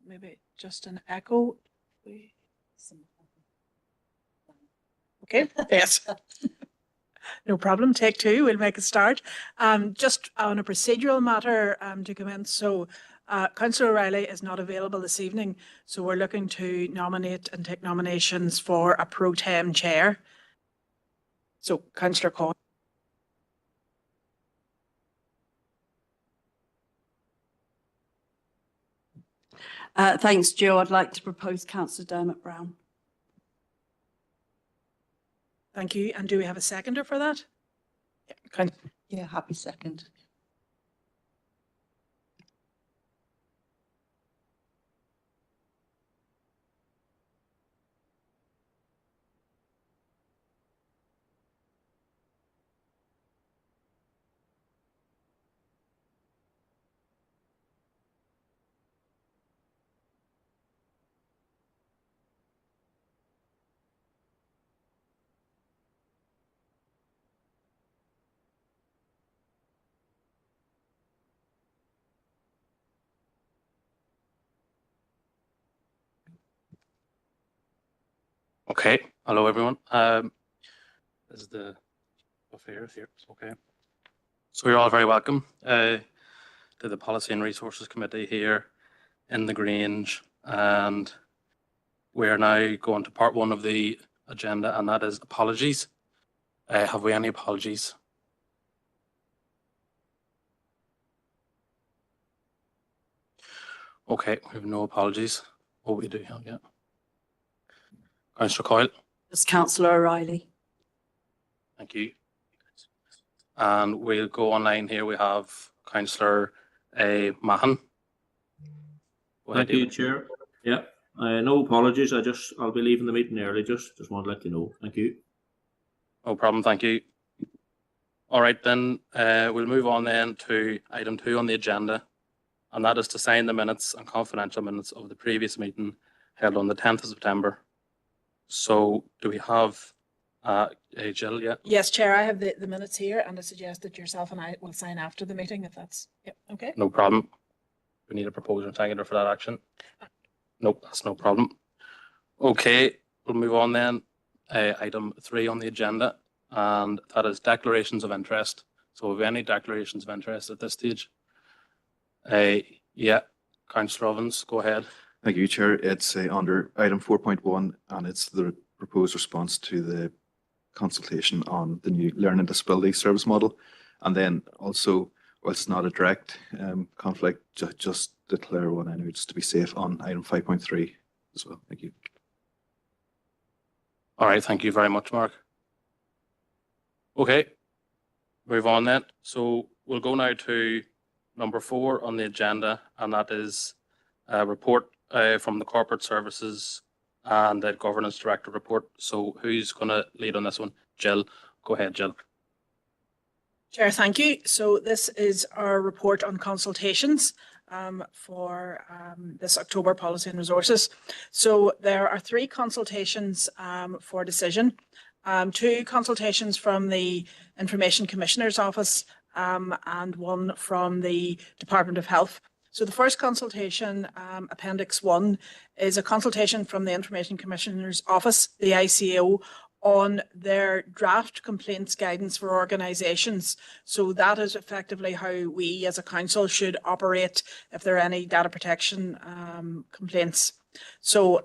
maybe just an echo. Okay, yes. No problem. Take two. We'll make a start. Just on a procedural matter to commence. So Councillor O'Reilly is not available this evening. So we're looking to nominate and take nominations for a pro tem chair. So Councillor Coyle. Thanks, Joe. I'd like to propose Councillor Dermot Brown. Thank you. And do we have a seconder for that? Yeah, happy second. Okay, hello everyone. This is the affairs here. Okay, so you're all very welcome to the Policy and Resources Committee here in the Grange, and we are now going to part one of the agenda, and that is apologies. Have we any apologies? Okay, we have no apologies. What we do have, yeah. Councillor Coyle. Just Councillor O'Reilly. Thank you. And we'll go online here. We have Councillor Mahon. Thank you, Chair. Yeah, no apologies. I'll be leaving the meeting early. Just want to let you know. Thank you. No problem. Thank you. All right, then we'll move on then to item 2 on the agenda, and that is to sign the minutes and confidential minutes of the previous meeting held on the 10th of September. So do we have Jill yet? Yes, Chair, I have the minutes here, and I suggest that yourself and I will sign after the meeting if that's okay. No problem. We need a proposal and seconder for that action. Nope, that's no problem. Okay, we'll move on then. Item 3 on the agenda, and that is declarations of interest. So have we any declarations of interest at this stage? Yeah, Councillor Ovens, go ahead. Thank you, Chair. It's under item 4.1, and it's the proposed response to the consultation on the new learning disability service model. And then also, while it's not a direct conflict, just declare one anyway, just to be safe, on item 5.3 as well. Thank you. All right, thank you very much, Mark. Okay, move on then. So we'll go now to number 4 on the agenda, and that is a report from the Corporate Services and the Governance Director report. So who's going to lead on this one? Jill, go ahead, Jill. Chair, thank you. So this is our report on consultations for this October Policy and Resources. So there are 3 consultations for decision, 2 consultations from the Information Commissioner's Office and 1 from the Department of Health. So the first consultation, Appendix 1, is a consultation from the Information Commissioner's Office, the ICO, on their draft complaints guidance for organisations. So that is effectively how we as a council should operate if there are any data protection complaints. So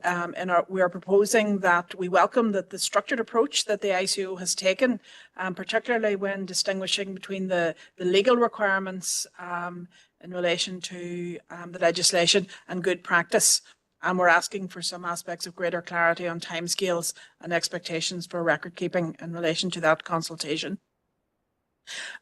we are proposing that we welcome that the structured approach that the ICO has taken, particularly when distinguishing between the legal requirements in relation to the legislation and good practice. And we're asking for some aspects of greater clarity on timescales and expectations for record keeping in relation to that consultation.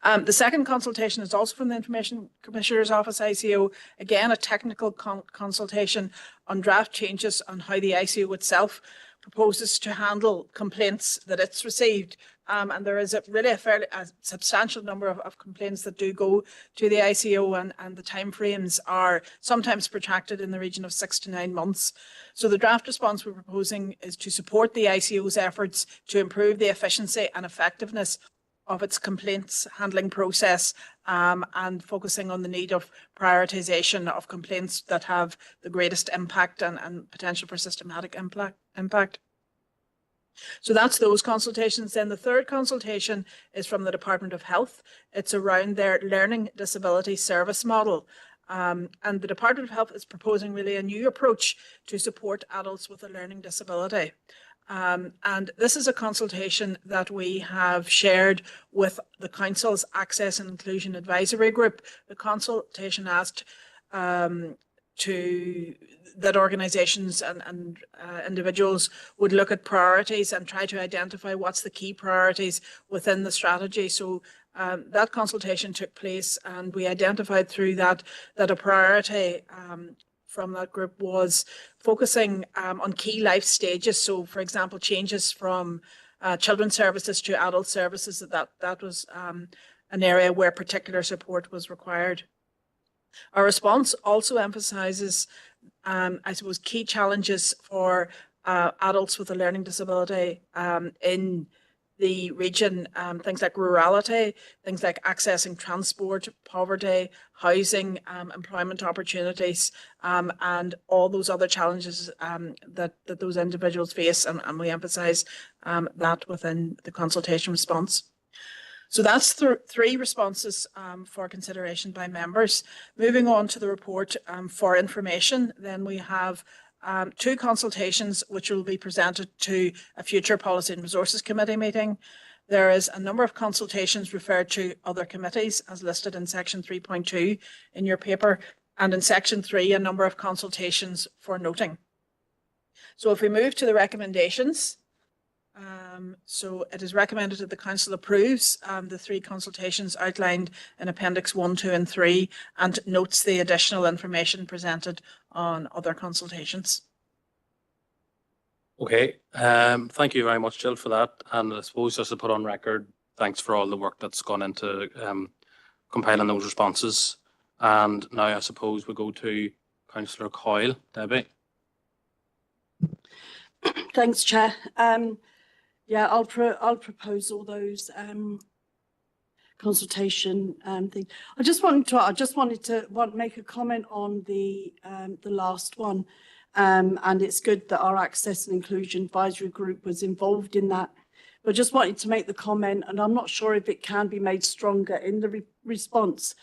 The second consultation is also from the Information Commissioner's Office, ICO, again a technical consultation on draft changes on how the ICO itself proposes to handle complaints that it's received. And there is really a substantial number of complaints that do go to the ICO, and the timeframes are sometimes protracted in the region of 6 to 9 months. So the draft response we're proposing is to support the ICO's efforts to improve the efficiency and effectiveness of its complaints handling process, and focusing on the need of prioritisation of complaints that have the greatest impact and potential for systematic impact. So that's those consultations. Then the third consultation is from the Department of Health. It's around their learning disability service model. And the Department of Health is proposing really a new approach to support adults with a learning disability. And this is a consultation that we have shared with the Council's Access and Inclusion Advisory Group. The consultation asked that organisations and individuals would look at priorities and try to identify what's the key priorities within the strategy. So that consultation took place, and we identified through that a priority from that group was focusing on key life stages. So, for example, changes from children's services to adult services, that was an area where particular support was required. Our response also emphasises, I suppose, key challenges for adults with a learning disability in the region, things like rurality, things like accessing transport, poverty, housing, employment opportunities, and all those other challenges that those individuals face, and we emphasise that within the consultation response. So that's three responses for consideration by members. Moving on to the report for information, then we have two consultations which will be presented to a future Policy and Resources Committee meeting. There is a number of consultations referred to other committees as listed in section 3.2 in your paper, and in section 3 a number of consultations for noting. So if we move to the recommendations, so it is recommended that the Council approves the three consultations outlined in Appendix 1, 2 and 3 and notes the additional information presented on other consultations. Okay, thank you very much, Jill, for that. And I suppose just to put on record, thanks for all the work that's gone into compiling those responses. And now I suppose we go to Councillor Coyle. Debbie. Thanks, Chair. Yeah, I'll propose all those consultation things. I just wanted to make a comment on the last one, and it's good that our Access and Inclusion Advisory Group was involved in that. But just wanted to make the comment, and I'm not sure if it can be made stronger in the response.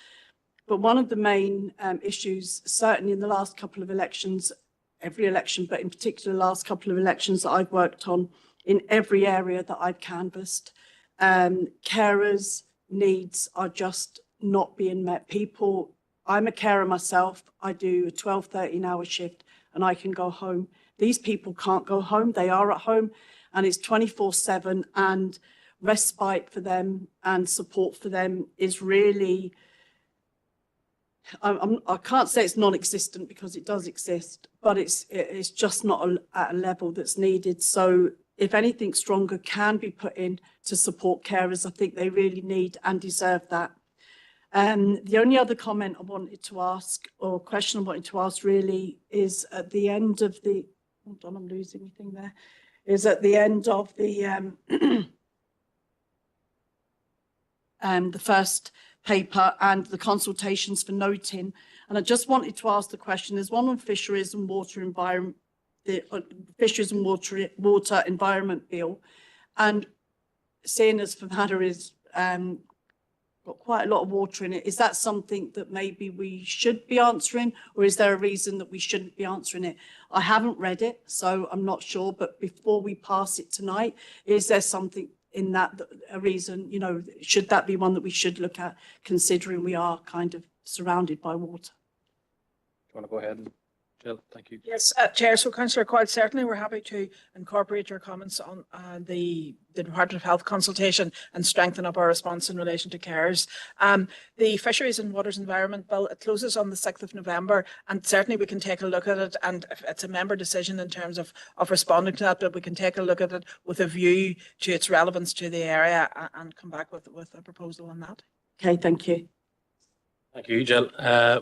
But one of the main issues, certainly in the last couple of elections, every election, but in particular the last couple of elections that I've worked on, in every area that I've canvassed, carers' needs are just not being met. People, I'm a carer myself, I do a 12, 13-hour shift and I can go home. These people can't go home, they are at home, and it's 24/7, and respite for them and support for them is really, I can't say it's non-existent because it does exist, but it's just not at a level that's needed. So if anything stronger can be put in to support carers, I think they really need and deserve that. The only other comment I wanted to ask, or question I wanted to ask really, is at the end of the, hold on, I'm losing anything there, is at the end of the first paper and the consultations for noting. And I just wanted to ask the question, there's one on fisheries and water environment, the Fisheries and Water Environment Bill, and seeing as Fermanagh is got quite a lot of water in it, is that something that maybe we should be answering, or is there a reason that we shouldn't be answering it? I haven't read it, so I'm not sure, but before we pass it tonight, is there something in that, a reason, you know, should that be one that we should look at, considering we are kind of surrounded by water? Do you want to go ahead, Jill? Thank you. Yes, Chair. So, Councillor Coyle, certainly we're happy to incorporate your comments on the Department of Health consultation and strengthen up our response in relation to carers. The Fisheries and Waters Environment Bill, it closes on the 6th of November, and certainly we can take a look at it, and it's a member decision in terms of responding to that, but we can take a look at it with a view to its relevance to the area and come back with a proposal on that. Okay, thank you. Thank you, Jill.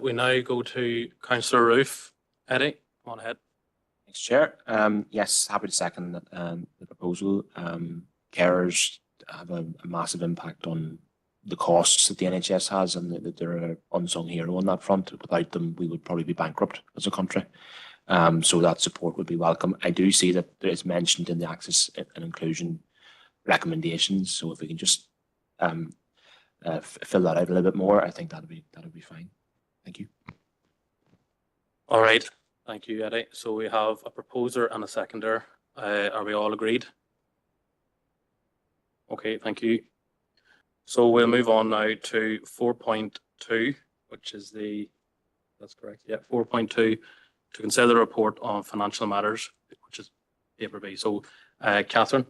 We now go to Councillor Roof. Eddie, come on ahead. Thanks, Chair. Yes, happy to second the proposal. Carers have a massive impact on the costs that the NHS has, and that they're an unsung hero on that front. Without them, we would probably be bankrupt as a country. So that support would be welcome. I do see that there is mentioned in the access and inclusion recommendations. So if we can just fill that out a little bit more, I think that'd be fine. Thank you. All right. Thank you, Eddie. So we have a proposer and a seconder. Are we all agreed? Okay, thank you. So we'll move on now to 4.2, which is that's correct. Yeah, 4.2, to consider the report on financial matters, which is paper B. So, Catherine.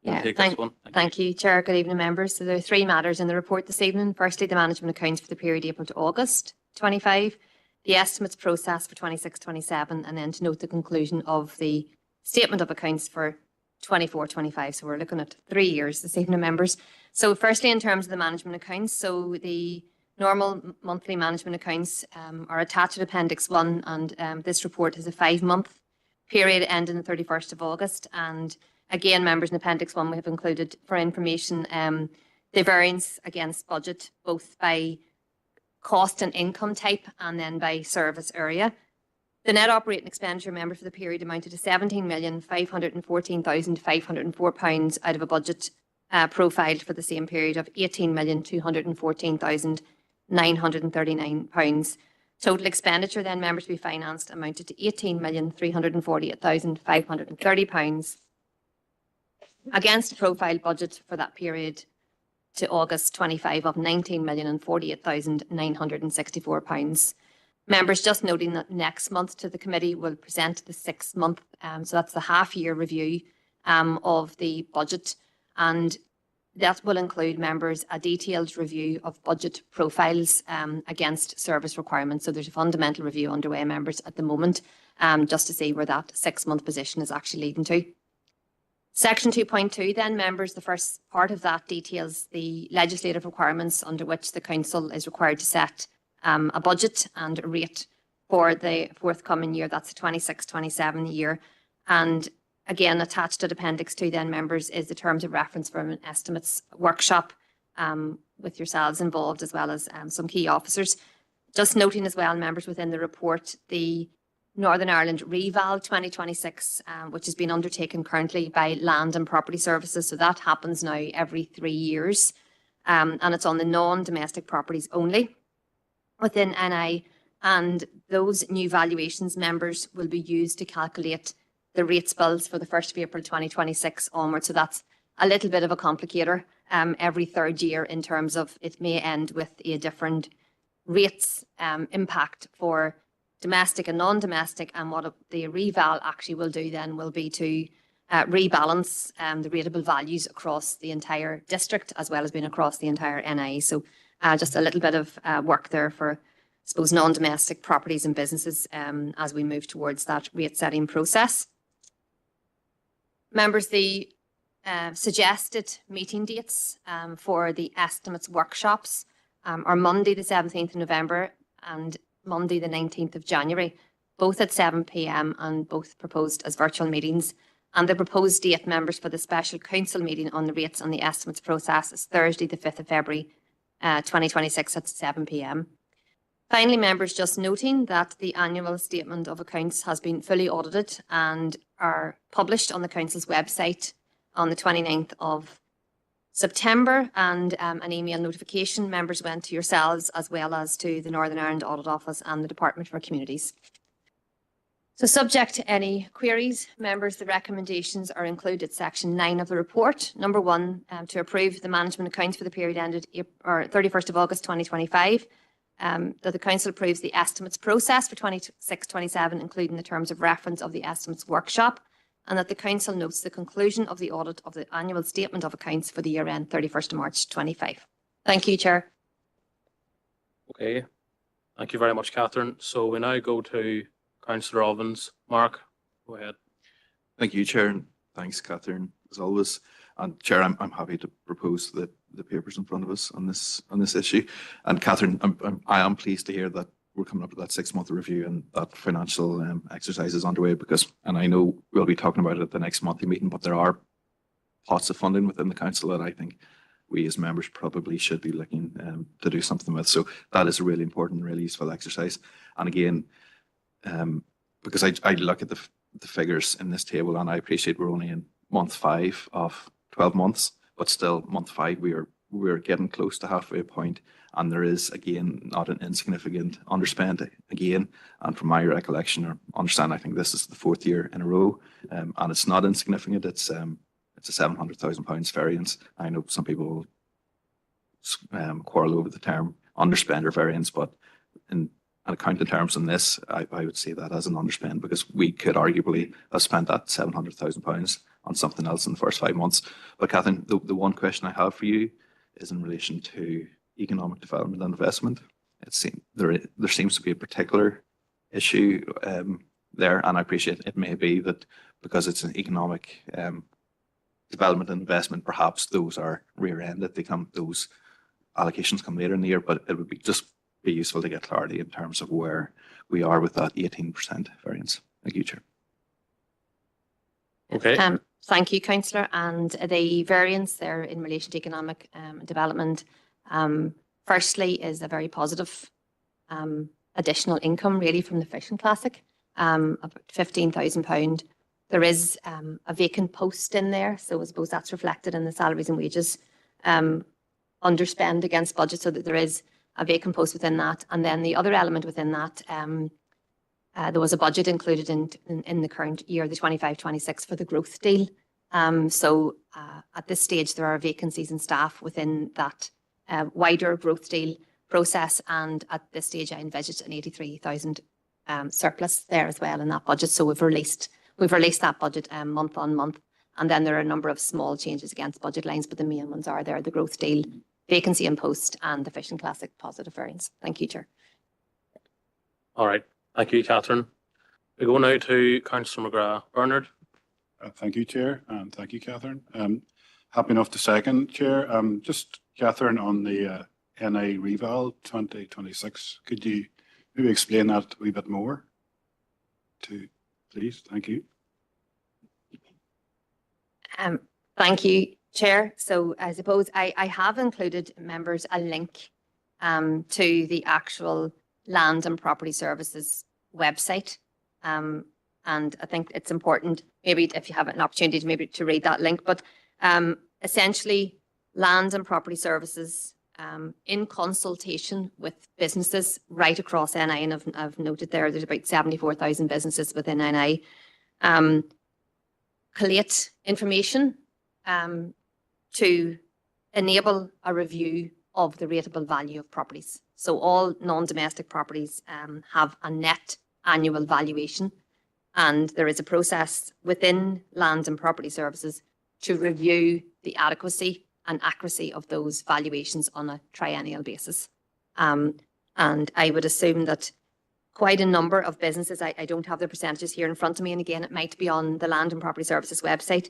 Yeah, take this one. Thank you, Chair. Good evening, members. So there are three matters in the report this evening. Firstly, the management accounts for the period April to August 25, the estimates process for 26-27, and then to note the conclusion of the statement of accounts for 24-25. So we're looking at 3 years this evening, members. So firstly, in terms of the management accounts, so the normal monthly management accounts are attached to Appendix 1, and this report has a 5-month period ending the 31st of August. And again, members, in Appendix 1, we have included for information the variance against budget, both by cost and income type and then by service area. The net operating expenditure, member, for the period amounted to £17,514,504 out of a budget profiled for the same period of £18,214,939. Total expenditure then, members, to be financed amounted to £18,348,530 against a profile budget for that period to August 25 of £19,048,964. Members, just noting that next month to the committee will present the 6-month, so that's the half-year review of the budget, and that will include, members, a detailed review of budget profiles against service requirements. So there's a fundamental review underway, members, at the moment, just to see where that 6-month position is actually leading to. Section 2.2 then, members, the first part of that details the legislative requirements under which the Council is required to set a budget and a rate for the forthcoming year. That's the 26-27 year. And again, attached to Appendix 2 then, members, is the terms of reference for an estimates workshop with yourselves involved, as well as some key officers. Just noting as well, members, within the report, the Northern Ireland Reval 2026, which has been undertaken currently by Land and Property Services. So that happens now every 3 years, and it's on the non-domestic properties only within NI. And those new valuations, members, will be used to calculate the rates bills for the 1st of April 2026 onwards. So that's a little bit of a complicator every 3rd year, in terms of it may end with a different rates impact for domestic and non-domestic, and what the reval actually will do then will be to rebalance the rateable values across the entire district, as well as being across the entire NI. So just a little bit of work there for, I suppose, non-domestic properties and businesses as we move towards that rate setting process. Members, the suggested meeting dates for the estimates workshops are Monday the 17th of November and Monday the 19th of January, both at 7 p.m. and both proposed as virtual meetings. And the proposed date, members, for the special council meeting on the rates and the estimates process is Thursday the 5th of February 2026 at 7 p.m. Finally, members, just noting that the annual statement of accounts has been fully audited and are published on the council's website on the 29th of September, and an email notification, members, went to yourselves as well as to the Northern Ireland Audit Office and the Department for Communities. So subject to any queries, members, the recommendations are included section 9 of the report. Number 1, to approve the management accounts for the period ended 31st of August 2025, that the council approves the estimates process for 26-27, including the terms of reference of the estimates workshop, and that the council notes the conclusion of the audit of the annual statement of accounts for the year end 31st of March 25. Thank you, Chair. Okay, thank you very much, Catherine. So we now go to Councillor Ovens. Mark, go ahead. Thank you, Chair, and thanks, Catherine, as always. And Chair, I'm happy to propose the papers in front of us on this issue. And Catherine, I am pleased to hear that we're coming up with that 6-month review and that financial exercise is underway, because, and I know we'll be talking about it at the next monthly meeting, but there are pots of funding within the council that I think we as members probably should be looking to do something with. So that is a really important, really useful exercise. And again, because I look at the figures in this table, and I appreciate we're only in month 5 of 12 months, but still month 5 we're getting close to halfway point, and there is again not an insignificant underspend again. And from my recollection or understand, I think this is the 4th year in a row, and it's not insignificant. It's a £700,000 variance. I know some people will quarrel over the term underspend or variance, but in accounting terms in this, I would see that as an underspend, because we could arguably have spent that £700,000 on something else in the first 5 months. But Catherine, the one question I have for you is in relation to economic development and investment. There seems to be a particular issue there, and I appreciate it may be that because it's an economic development and investment, perhaps those are rear-ended. Those allocations come later in the year, but it would be useful to get clarity in terms of where we are with that 18% variance. Thank you, Chair. Okay. Thank you, Councillor. And the variance there in relation to economic development, firstly, is a very positive additional income really from the Fishing Classic, about £15,000. There is a vacant post in there, so I suppose that's reflected in the salaries and wages underspend against budget, so that there is a vacant post within that. And then the other element within that, there was a budget included in the current year, the 25-26, for the growth deal. So at this stage, there are vacancies in staff within that wider growth deal process. And at this stage, I envisage an 83,000 surplus there as well in that budget. So we've released that budget month on month. And then there are a number of small changes against budget lines, but the main ones are there: the growth deal, vacancy in post, and the Fishing Classic positive variance. Thank you, Chair. All right. Thank you, Catherine. We go now to Councillor McGrath. Bernard. Thank you, Chair, and thank you, Catherine. Happy enough to second, Chair. Just Catherine, on the NI Reval 2026, could you maybe explain that a wee bit more, please? Thank you. Thank you, Chair. So I suppose I have included, members, a link to the actual Land and Property Services website. And I think it's important, maybe if you have an opportunity to maybe to read that link, but essentially Land and Property Services in consultation with businesses right across NI, and I've noted there's about 74,000 businesses within NI, collate information to enable a review of the rateable value of properties. So all non-domestic properties have a net annual valuation, and there is a process within Land and Property Services to review the adequacy and accuracy of those valuations on a triennial basis. And I would assume that quite a number of businesses, I don't have the percentages here in front of me, and again, it might be on the Land and Property Services website,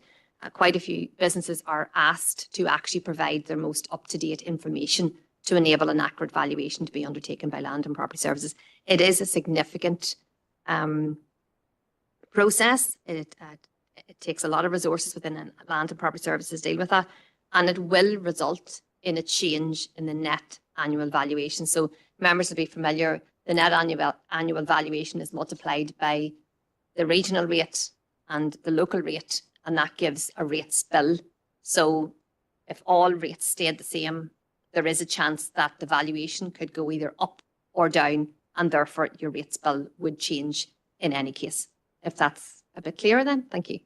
quite a few businesses are asked to actually provide their most up-to-date information to enable an accurate valuation to be undertaken by Land and Property Services. It is a significant process. It takes a lot of resources within Land and Property Services to deal with that, and it will result in a change in the net annual valuation. So members will be familiar, the net annual valuation is multiplied by the regional rate and the local rate, and that gives a rates bill. So if all rates stayed the same, there is a chance that the valuation could go either up or down, and therefore your rates bill would change in any case. If that's a bit clearer then, thank you.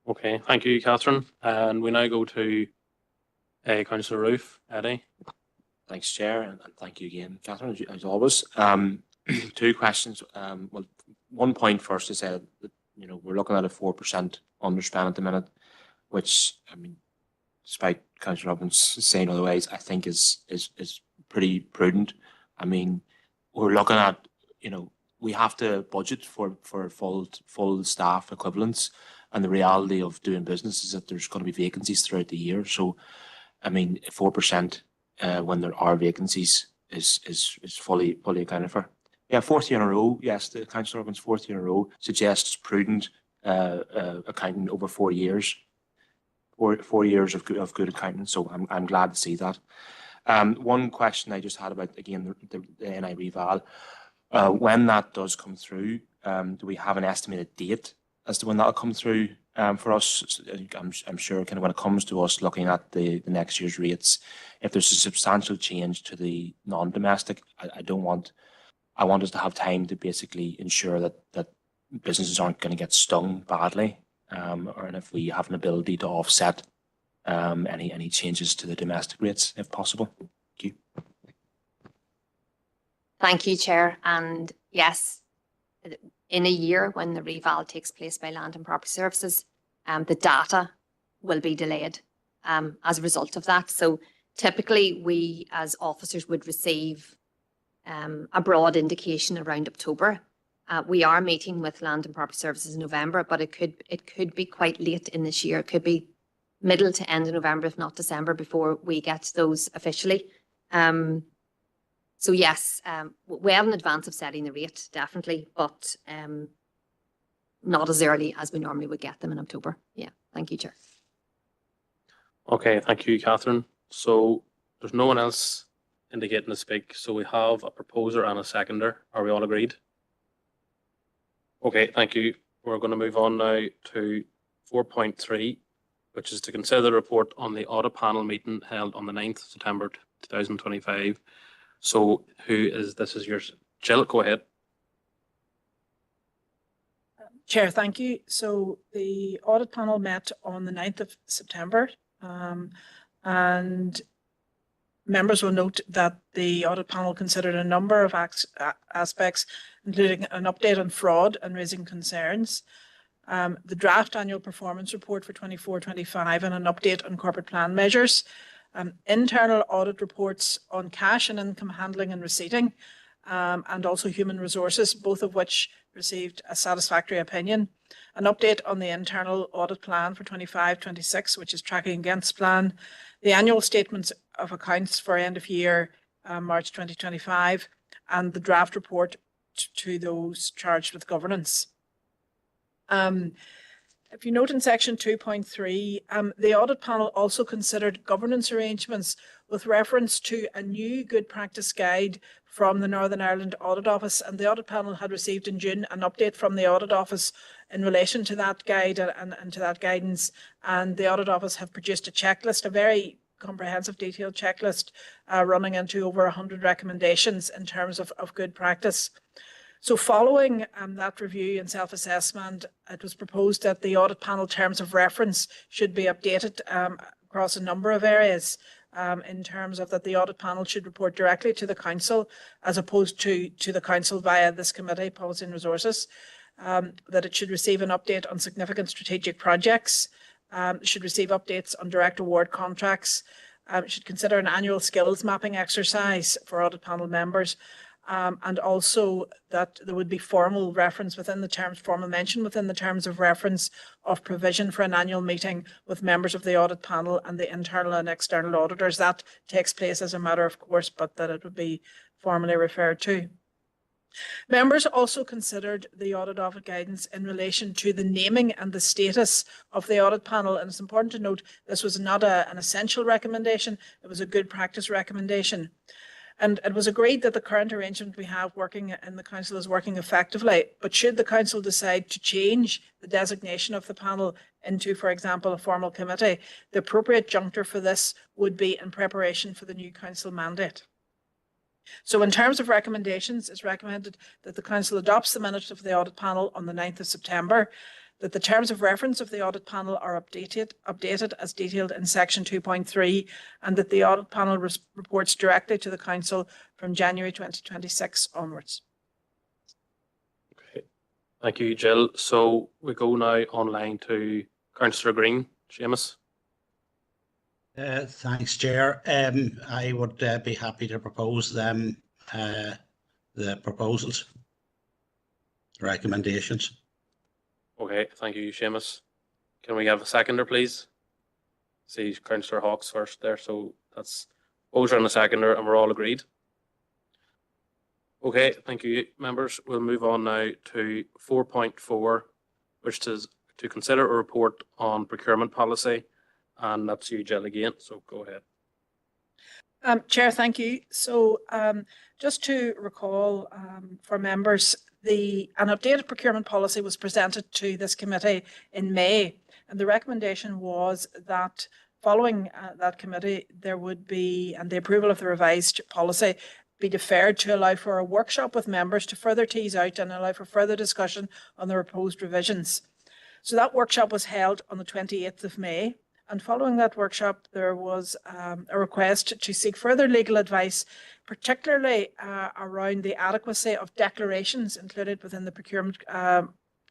Okay, thank you, Catherine. And we now go to Councillor Roof. Eddie. Thanks, Chair, and thank you again, Catherine, as always. 2 questions. Well, 1 point first is that we're looking at a 4% underspend at the minute, which, I mean, despite Councillor Robbins saying otherwise, I think is pretty prudent. I mean, we're looking at, we have to budget for full staff equivalents, and the reality of doing business is that there's going to be vacancies throughout the year. So, I mean, 4% when there are vacancies is fully accounted for. Yeah, 4th year in a row. Yes, the Councillor Robbins' 4th year in a row suggests prudent accounting over 4 years. 4 years of good accounting, so I'm glad to see that. One question I just had about, again, the NI reval. When that does come through, do we have an estimated date as to when that'll come through for us? I'm sure kind of when it comes to us looking at the next year's rates, if there's a substantial change to the non-domestic, I want us to have time to basically ensure that businesses aren't going to get stung badly, or if we have an ability to offset any changes to the domestic rates if possible. Thank you. Thank you, Chair. And yes, in a year when the reval takes place by Land and Property Services, the data will be delayed as a result of that. So typically we as officers would receive a broad indication around October. We are meeting with Land and Property Services in November, but it could be quite late in this year. It could be middle to end of November, if not December, before we get those officially. So yes, well in advance of setting the rate, definitely, but not as early as we normally would get them in October. Yeah, thank you, Chair. Okay, thank you, Catherine. So there's no one else indicating to speak. So we have a proposer and a seconder. Are we all agreed? Okay, thank you. We're going to move on now to 4.3, which is to consider the report on the audit panel meeting held on the 9th of September 2025. So this is yours. Jill, go ahead. Chair, thank you. So the audit panel met on the 9th of September, and members will note that the audit panel considered a number of aspects, including an update on fraud and raising concerns, the draft annual performance report for 24-25 and an update on corporate plan measures, internal audit reports on cash and income handling and receipting, and also human resources, both of which received a satisfactory opinion, an update on the internal audit plan for 25-26, which is tracking against plan, the annual statements of accounts for end of year, March 2025, and the draft report to those charged with governance. If you note in section 2.3, the audit panel also considered governance arrangements with reference to a new good practice guide from the Northern Ireland Audit Office, and the audit panel had received in June an update from the Audit Office in relation to that guide and to that guidance, and the Audit Office have produced a checklist, a very comprehensive detailed checklist running into over 100 recommendations in terms of good practice. So following that review and self-assessment, it was proposed that the audit panel terms of reference should be updated across a number of areas, in terms of that the audit panel should report directly to the council as opposed to the council via this committee, Policy and Resources, that it should receive an update on significant strategic projects, should receive updates on direct award contracts, should consider an annual skills mapping exercise for audit panel members, and also that there would be formal reference within the terms, formal mention within the terms of reference of provision for an annual meeting with members of the audit panel and the internal and external auditors. That takes place as a matter of course, but that it would be formally referred to. Members also considered the audit guidance in relation to the naming and the status of the audit panel. And it's important to note this was not an essential recommendation, it was a good practice recommendation. And it was agreed that the current arrangement we have working in the council is working effectively, but should the council decide to change the designation of the panel into, for example, a formal committee, the appropriate juncture for this would be in preparation for the new council mandate. So in terms of recommendations, it's recommended that the council adopts the minutes of the audit panel on the 9th of September, that the terms of reference of the audit panel are updated as detailed in section 2.3, and that the audit panel reports directly to the council from January 2026 onwards. Okay, thank you, Jill. So we go now online to Councillor Green. Seamus. Thanks, Chair. I would be happy to propose them, the proposals, recommendations. Okay, thank you, Seamus. Can we have a seconder, please? See Councillor Hawkes first there, so that's proposer and a seconder, and we're all agreed. Okay, thank you, members. We'll move on now to 4.4, which is to consider a report on procurement policy, and that's you, Jill, again, so go ahead. Chair, thank you. So just to recall for members, an updated procurement policy was presented to this committee in May, and the recommendation was that following that committee, there would be, and the approval of the revised policy be deferred to allow for a workshop with members to further tease out and allow for further discussion on the proposed revisions. So that workshop was held on the 28th of May. And following that workshop, there was a request to seek further legal advice, particularly around the adequacy of declarations included within the procurement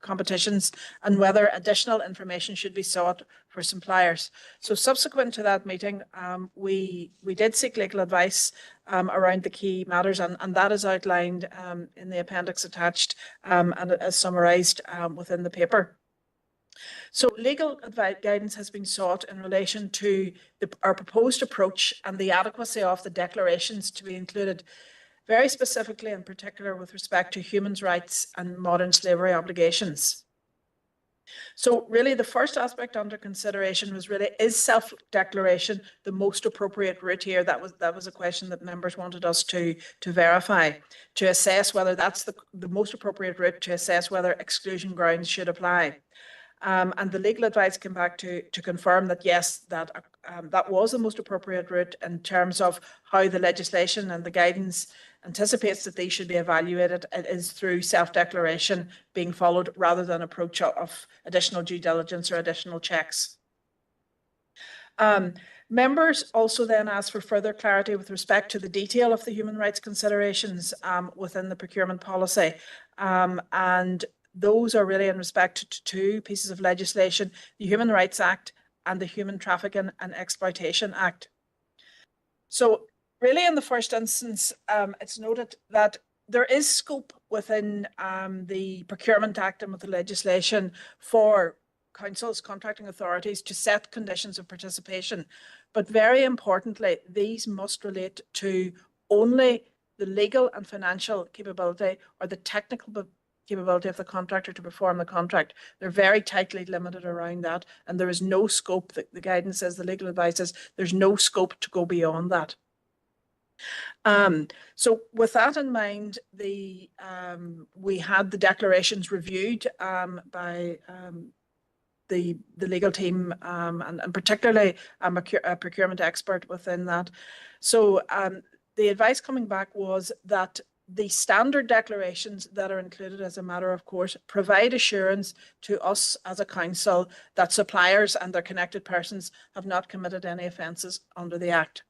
competitions and whether additional information should be sought for suppliers. So subsequent to that meeting, we did seek legal advice around the key matters, and that is outlined in the appendix attached and as summarised within the paper. So legal advice guidance has been sought in relation to our proposed approach and the adequacy of the declarations to be included, very specifically in particular with respect to human rights and modern slavery obligations. So really the first aspect under consideration was really, is self-declaration the most appropriate route here? That was a question that members wanted us to verify, to assess whether that's the most appropriate route to assess whether exclusion grounds should apply. And the legal advice came back to confirm that yes, that was the most appropriate route in terms of how the legislation and the guidance anticipates that these should be evaluated. It is through self-declaration being followed rather than approach of additional due diligence or additional checks. Members also then asked for further clarity with respect to the detail of the human rights considerations within the procurement policy. And those are really in respect to two pieces of legislation, the Human Rights Act and the Human Trafficking and Exploitation Act. So really in the first instance, it's noted that there is scope within the Procurement Act and with the legislation for councils, contracting authorities to set conditions of participation. But very importantly, these must relate to only the legal and financial capability or the technical capability of the contractor to perform the contract. They're very tightly limited around that, and there is no scope. The guidance says, the legal advice says, there's no scope to go beyond that. So with that in mind, we had the declarations reviewed by the legal team and particularly a procurement expert within that. So the advice coming back was that the standard declarations that are included as a matter of course provide assurance to us as a council that suppliers and their connected persons have not committed any offences under the Act.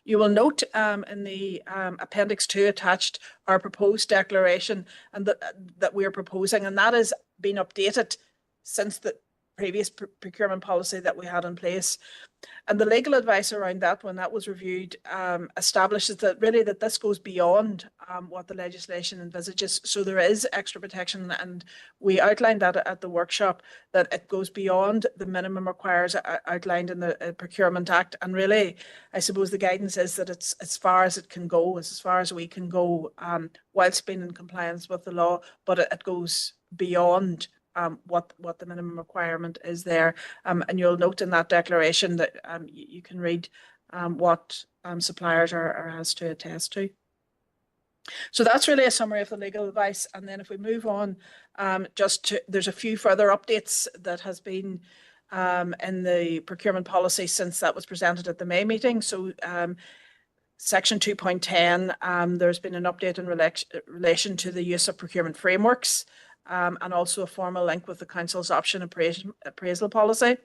You will note in the Appendix 2 attached our proposed declaration and that we are proposing, and that has been updated since the previous procurement policy that we had in place. And the legal advice around that, when that was reviewed, establishes that really that this goes beyond what the legislation envisages. So there is extra protection, and we outlined that at the workshop, that it goes beyond the minimum requires outlined in the Procurement Act. And really, I suppose the guidance is that it's as far as it can go, as far as we can go, whilst being in compliance with the law, but it goes beyond what the minimum requirement is there. And you'll note in that declaration that you can read what suppliers are asked to attest to. So that's really a summary of the legal advice. And then if we move on, there's a few further updates that has been in the procurement policy since that was presented at the May meeting. So Section 2.10, there's been an update in relation to the use of procurement frameworks. And also a formal link with the Council's option appraisal policy.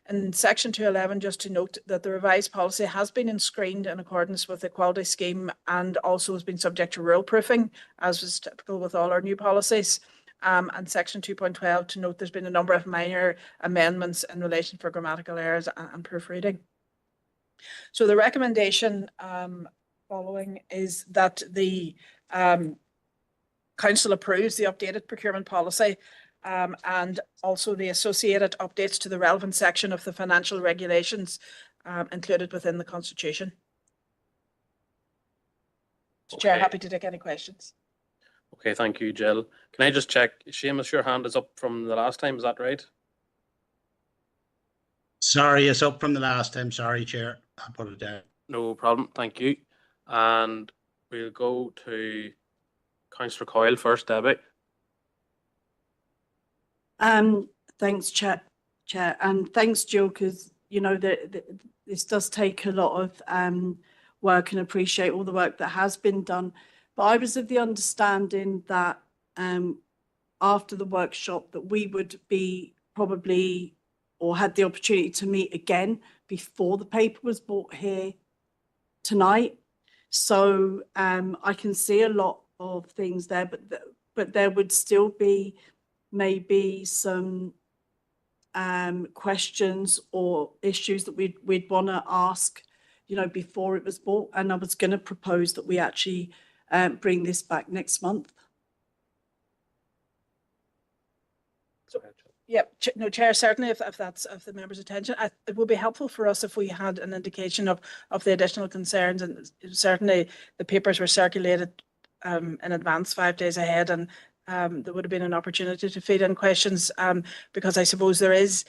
In Section 211, just to note that the revised policy has been screened in accordance with the Equality Scheme and also has been subject to rule proofing, as was typical with all our new policies. And Section 2.12, to note there's been a number of minor amendments in relation for grammatical errors and proofreading. So the recommendation following is that the Council approves the updated procurement policy and also the associated updates to the relevant section of the financial regulations included within the Constitution. Okay. Chair, happy to take any questions. Okay, thank you, Jill. Can I just check, Seamus, your hand is up from the last time, is that right? Sorry, it's up from the last time. Sorry, Chair. I put it down. No problem, thank you. And we'll go to Councillor Coyle first, Debbie. Thanks, Chair, and thanks, Jill, because you know this does take a lot of work, and appreciate all the work that has been done. But I was of the understanding that after the workshop that we would be probably, or had the opportunity to meet again before the paper was brought here tonight. So I can see a lot of things there, but there would still be maybe some questions or issues that we'd want to ask, you know, before it was bought. And I was going to propose that we actually bring this back next month. Yep, no, Chair, certainly if that's of the members' attention, it would be helpful for us if we had an indication of the additional concerns, and certainly the papers were circulated in advance 5 days ahead, and there would have been an opportunity to feed in questions, because I suppose there is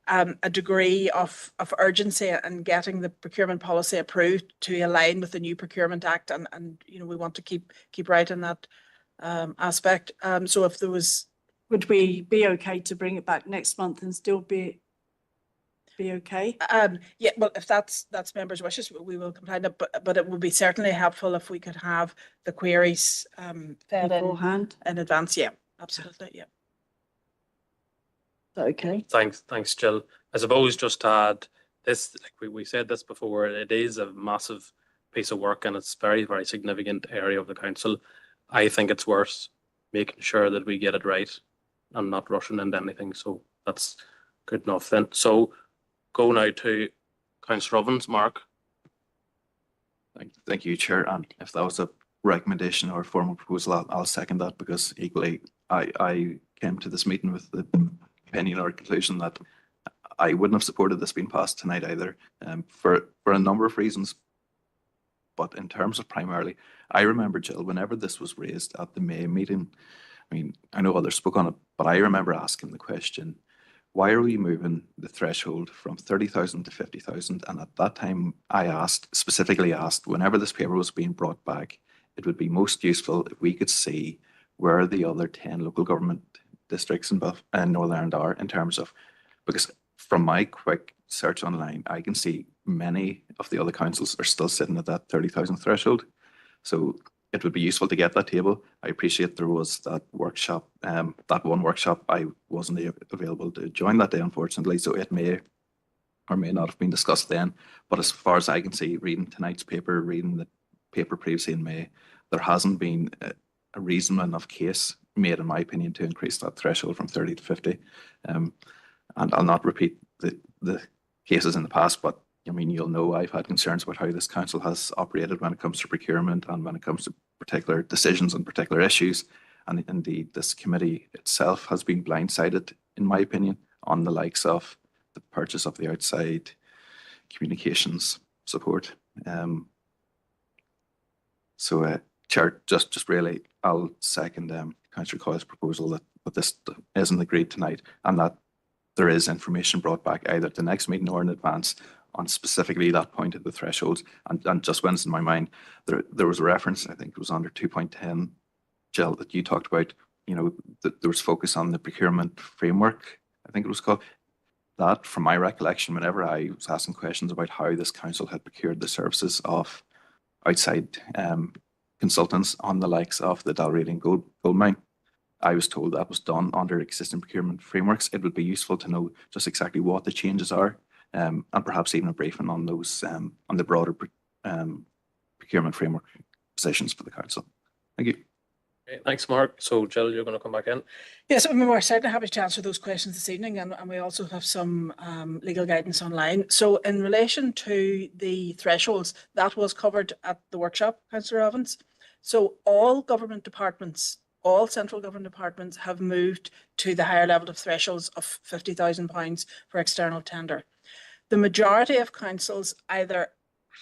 a degree of urgency in getting the procurement policy approved to align with the new Procurement Act, and you know, we want to keep right in that aspect. So if there was, would we be okay to bring it back next month and still be okay? Yeah, well, if that's members' wishes, we will comply. But it would be certainly helpful if we could have the queries fed beforehand in advance. Yeah, absolutely. Yeah. Okay. Thanks, Jill. I suppose just to add this, like we said this before, it is a massive piece of work, and it's very, very significant area of the council. I think it's worth making sure that we get it right and not rushing into anything. So that's good enough then. So go now to Councillor Ovens, Mark. Thank you, Chair. And if that was a recommendation or a formal proposal, I'll second that, because equally I came to this meeting with the opinion or conclusion that I wouldn't have supported this being passed tonight either, for a number of reasons. But in terms of primarily, I remember, Jill, whenever this was raised at the May meeting, I mean, I know others spoke on it, but I remember asking the question, why are we moving the threshold from 30,000 to 50,000? And at that time, I specifically asked, whenever this paper was being brought back, it would be most useful if we could see where the other 10 local government districts in Northern Ireland are, in terms of, because from my quick search online, I can see many of the other councils are still sitting at that 30,000 threshold. So it would be useful to get that table. I appreciate there was that workshop, that one workshop. I wasn't available to join that day, unfortunately, so it may or may not have been discussed then. But as far as I can see, reading tonight's paper, reading the paper previously in May, there hasn't been a reasonable enough case made, in my opinion, to increase that threshold from 30 to 50. And I'll not repeat the cases in the past, but I mean, you'll know I've had concerns about how this council has operated when it comes to procurement and when it comes to particular decisions on particular issues. And indeed, this committee itself has been blindsided, in my opinion, on the likes of the purchase of the outside communications support. Chair, just really, I'll second Councillor Coyle's proposal that this isn't agreed tonight, and that there is information brought back either at the next meeting or in advance on specifically that point of the thresholds. And just when it's in my mind, there was a reference, I think it was under 2.10, Jill, that you talked about, you know, that there was focus on the procurement framework, I think it was called. That, from my recollection, whenever I was asking questions about how this council had procured the services of outside consultants on the likes of the Dalradian gold mine, I was told that was done under existing procurement frameworks. It would be useful to know just exactly what the changes are, and perhaps even a briefing on those, on the broader procurement framework positions for the council. Thank you. Okay, thanks, Mark. So, Jill, you're going to come back in. Yes, I mean, we're certainly happy to answer those questions this evening, and we also have some legal guidance online. So in relation to the thresholds, that was covered at the workshop, Councillor Ovens. So all government departments, all central government departments have moved to the higher level of thresholds of £50,000 for external tender. The majority of councils either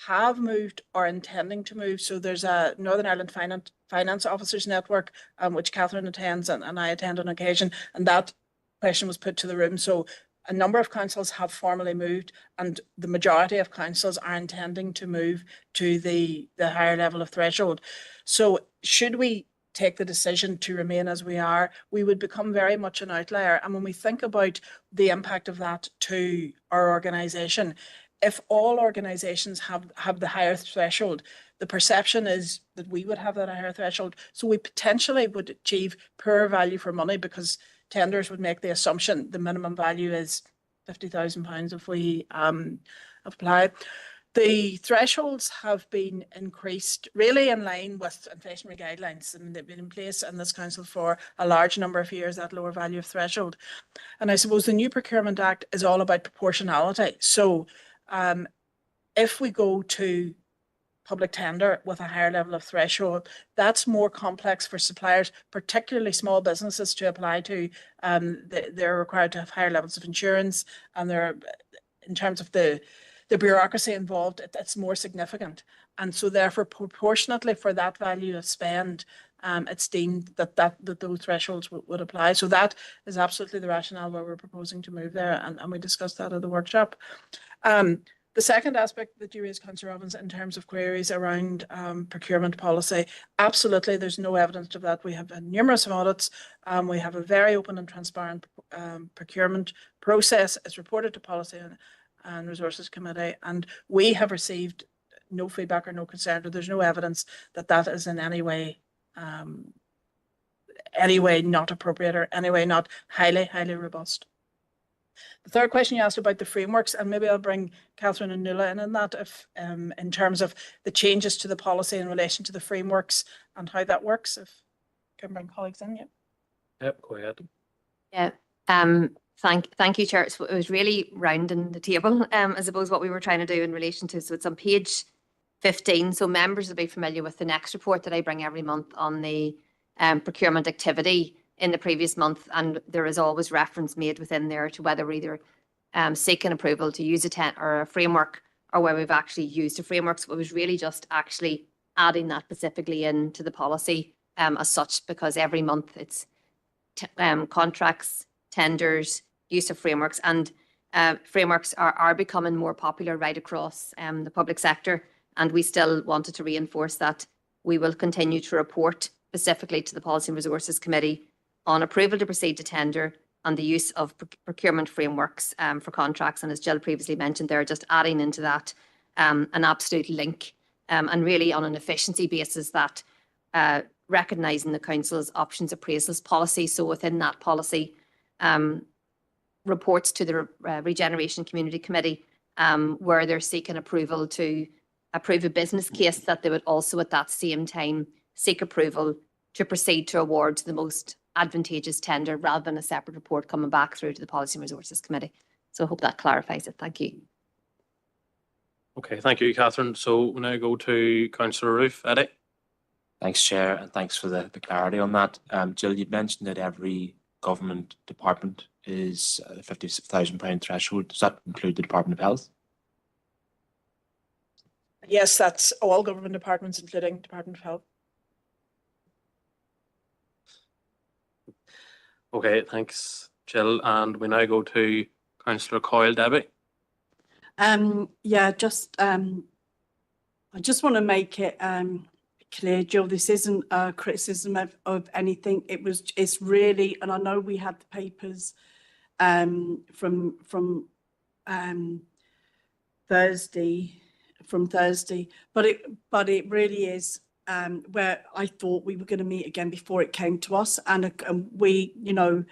have moved or intending to move. So there's a Northern Ireland Finance Officers Network, which Catherine attends and I attend on occasion, and that question was put to the room. So a number of councils have formally moved, and the majority of councils are intending to move to the higher level of threshold. So should we take the decision to remain as we are, we would become very much an outlier. And when we think about the impact of that to our organisation, if all organisations have the higher threshold, the perception is that we would have that higher threshold. So we potentially would achieve poorer value for money, because tenders would make the assumption the minimum value is £50,000 if we apply. The thresholds have been increased really in line with inflationary guidelines, and they've been in place in this council for a large number of years, that lower value of threshold. And I suppose the new Procurement Act is all about proportionality. So if we go to public tender with a higher level of threshold, that's more complex for suppliers, particularly small businesses, to apply to. They're required to have higher levels of insurance, and they're, in terms of the bureaucracy involved, it's more significant. And so therefore, proportionately for that value of spend, it's deemed that those thresholds would apply. So that is absolutely the rationale why we're proposing to move there, and we discussed that at the workshop. The second aspect that you raised, Councillor Robbins, in terms of queries around procurement policy, absolutely, there's no evidence of that. We have numerous audits. We have a very open and transparent procurement process. It's reported to Policy and Resources Committee, and we have received no feedback or no concern, or there's no evidence that that is in any way not appropriate, or any way not highly robust. The third question you asked about the frameworks, and maybe I'll bring Catherine and Nuala in on that, if in terms of the changes to the policy in relation to the frameworks and how that works. If I can bring colleagues in, yeah. Yep, go ahead. Yeah. Thank you, Chair. So it was really rounding the table, I suppose, what we were trying to do in relation to. So it's on page 15. So members will be familiar with the next report that I bring every month on the procurement activity in the previous month, and there is always reference made within there to whether we're either seeking approval to use a framework, or where we've actually used a framework. So it was really just actually adding that specifically into the policy as such, because every month it's contracts, tenders, use of frameworks, and frameworks are becoming more popular right across the public sector. And we still wanted to reinforce that we will continue to report specifically to the Policy and Resources Committee on approval to proceed to tender and the use of procurement frameworks for contracts. And as Jill previously mentioned, they're just adding into that an absolute link, and really on an efficiency basis, that recognising the Council's options appraisals policy. So within that policy, reports to the Regeneration Community Committee where they're seeking approval to approve a business case, that they would also at that same time seek approval to proceed to award the most advantageous tender, rather than a separate report coming back through to the Policy and Resources Committee. So I hope that clarifies it. Thank you. Okay, thank you, Catherine. So we'll now go to Councillor Roof. Eddie. Thanks, Chair, and thanks for the clarity on that. Jill, you mentioned that every government department is a £50,000 threshold. Does that include the Department of Health? Yes, that's all government departments, including Department of Health. Okay, thanks, Jill. And we now go to Councillor Coyle. Debbie. Yeah, I just want to make it clear, Jill, this isn't a criticism of anything. It's really, and I know we had the papers from Thursday, but it really is where I thought we were going to meet again before it came to us, and we, you know,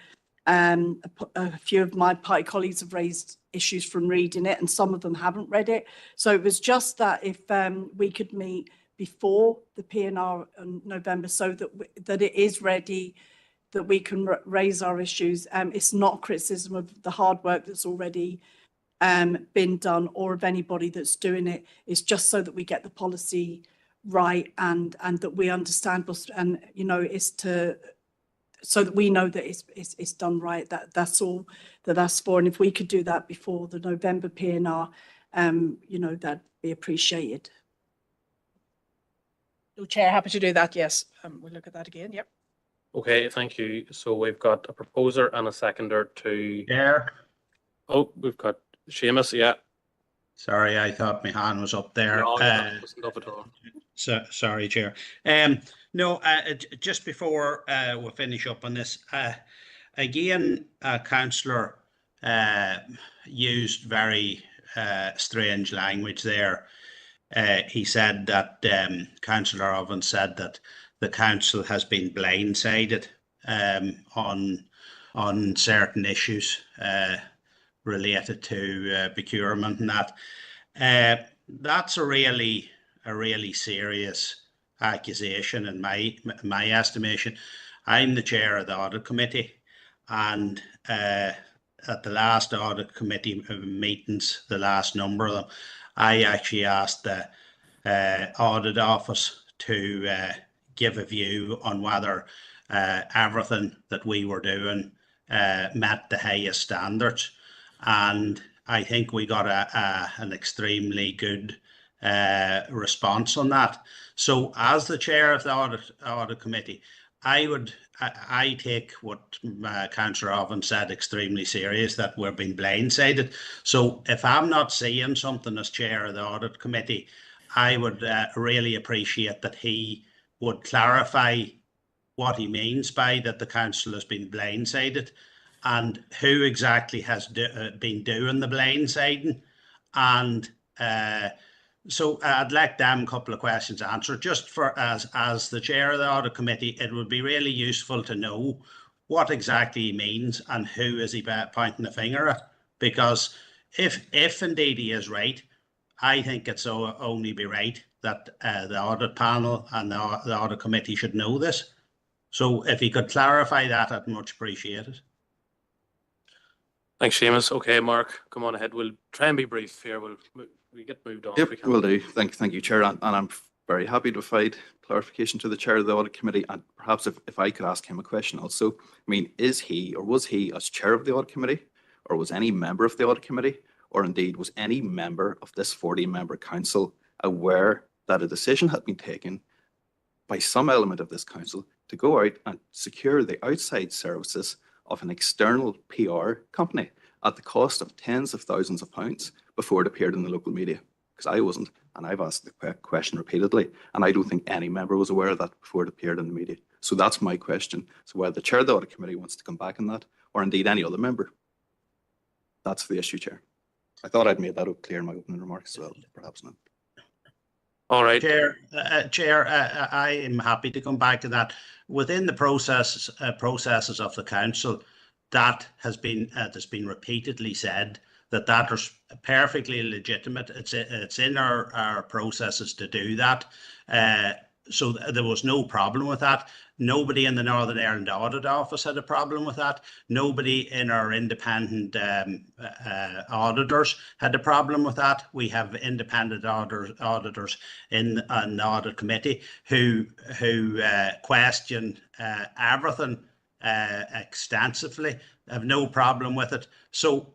a few of my party colleagues have raised issues from reading it, and some of them haven't read it. So it was just that if we could meet before the PNR in November, so that it is ready, that we can raise our issues. It's not criticism of the hard work that's already been done, or of anybody that's doing it. It's just so that we get the policy right, and that we understand, and you know, it's to, so that we know that it's done right. That's all that's for. And if we could do that before the November PNR, you know, that'd be appreciated. So Chair, happy to do that, yes. We'll look at that again, yep. Okay, thank you. So we've got a proposer and a seconder to, Chair, oh, we've got Seamus, yeah. sorry, I thought my hand was up there. No, that wasn't up at all. Sorry, Chair. No, just before we finish up on this, again, Councillor used very strange language there. He said that Councillor Ovens said that the council has been blindsided on certain issues related to procurement and that. That's a really serious accusation in my estimation. I'm the chair of the audit committee, and at the last audit committee meetings, the last number of them, I actually asked the audit office to give a view on whether everything that we were doing met the highest standards, and I think we got an extremely good response on that. So as the chair of the audit committee, I take what Councillor Ovens said extremely serious, that we're being blindsided. So if I'm not seeing something as chair of the audit committee, I would really appreciate that he would clarify what he means by that the council has been blindsided, and who exactly has been doing the blindsiding. And so I'd like them a couple of questions answered. Just for as the chair of the audit committee, it would be really useful to know what exactly he means and who is he pointing the finger at. Because if indeed he is right, I think it's only be right that the audit panel and the audit committee should know this. So if he could clarify that, I'd much appreciate it. Thanks, Seamus. Okay, Mark, come on ahead. We'll try and be brief here. We get moved on. Yep, will do. Thank you, Chair. And I'm very happy to provide clarification to the Chair of the Audit Committee. And perhaps if I could ask him a question also. I mean, is he or was he, as Chair of the Audit Committee, or was any member of the Audit Committee, or indeed was any member of this 40-member council aware that a decision had been taken by some element of this council to go out and secure the outside services of an external PR company at the cost of tens of thousands of pounds before it appeared in the local media? Because I wasn't, and I've asked the question repeatedly, and I don't think any member was aware of that before it appeared in the media. So that's my question. So whether the Chair of the Audit Committee wants to come back on that, or indeed any other member, that's the issue, Chair. I thought I'd made that clear in my opening remarks as well, perhaps not. All right. Chair, I am happy to come back to that. Within the processes of the council, that has been repeatedly said that is perfectly legitimate. It's in our processes to do that. So there was no problem with that. Nobody in the Northern Ireland Audit Office had a problem with that. Nobody in our independent auditors had a problem with that. We have independent auditors in an audit committee who question everything extensively. Have no problem with it. So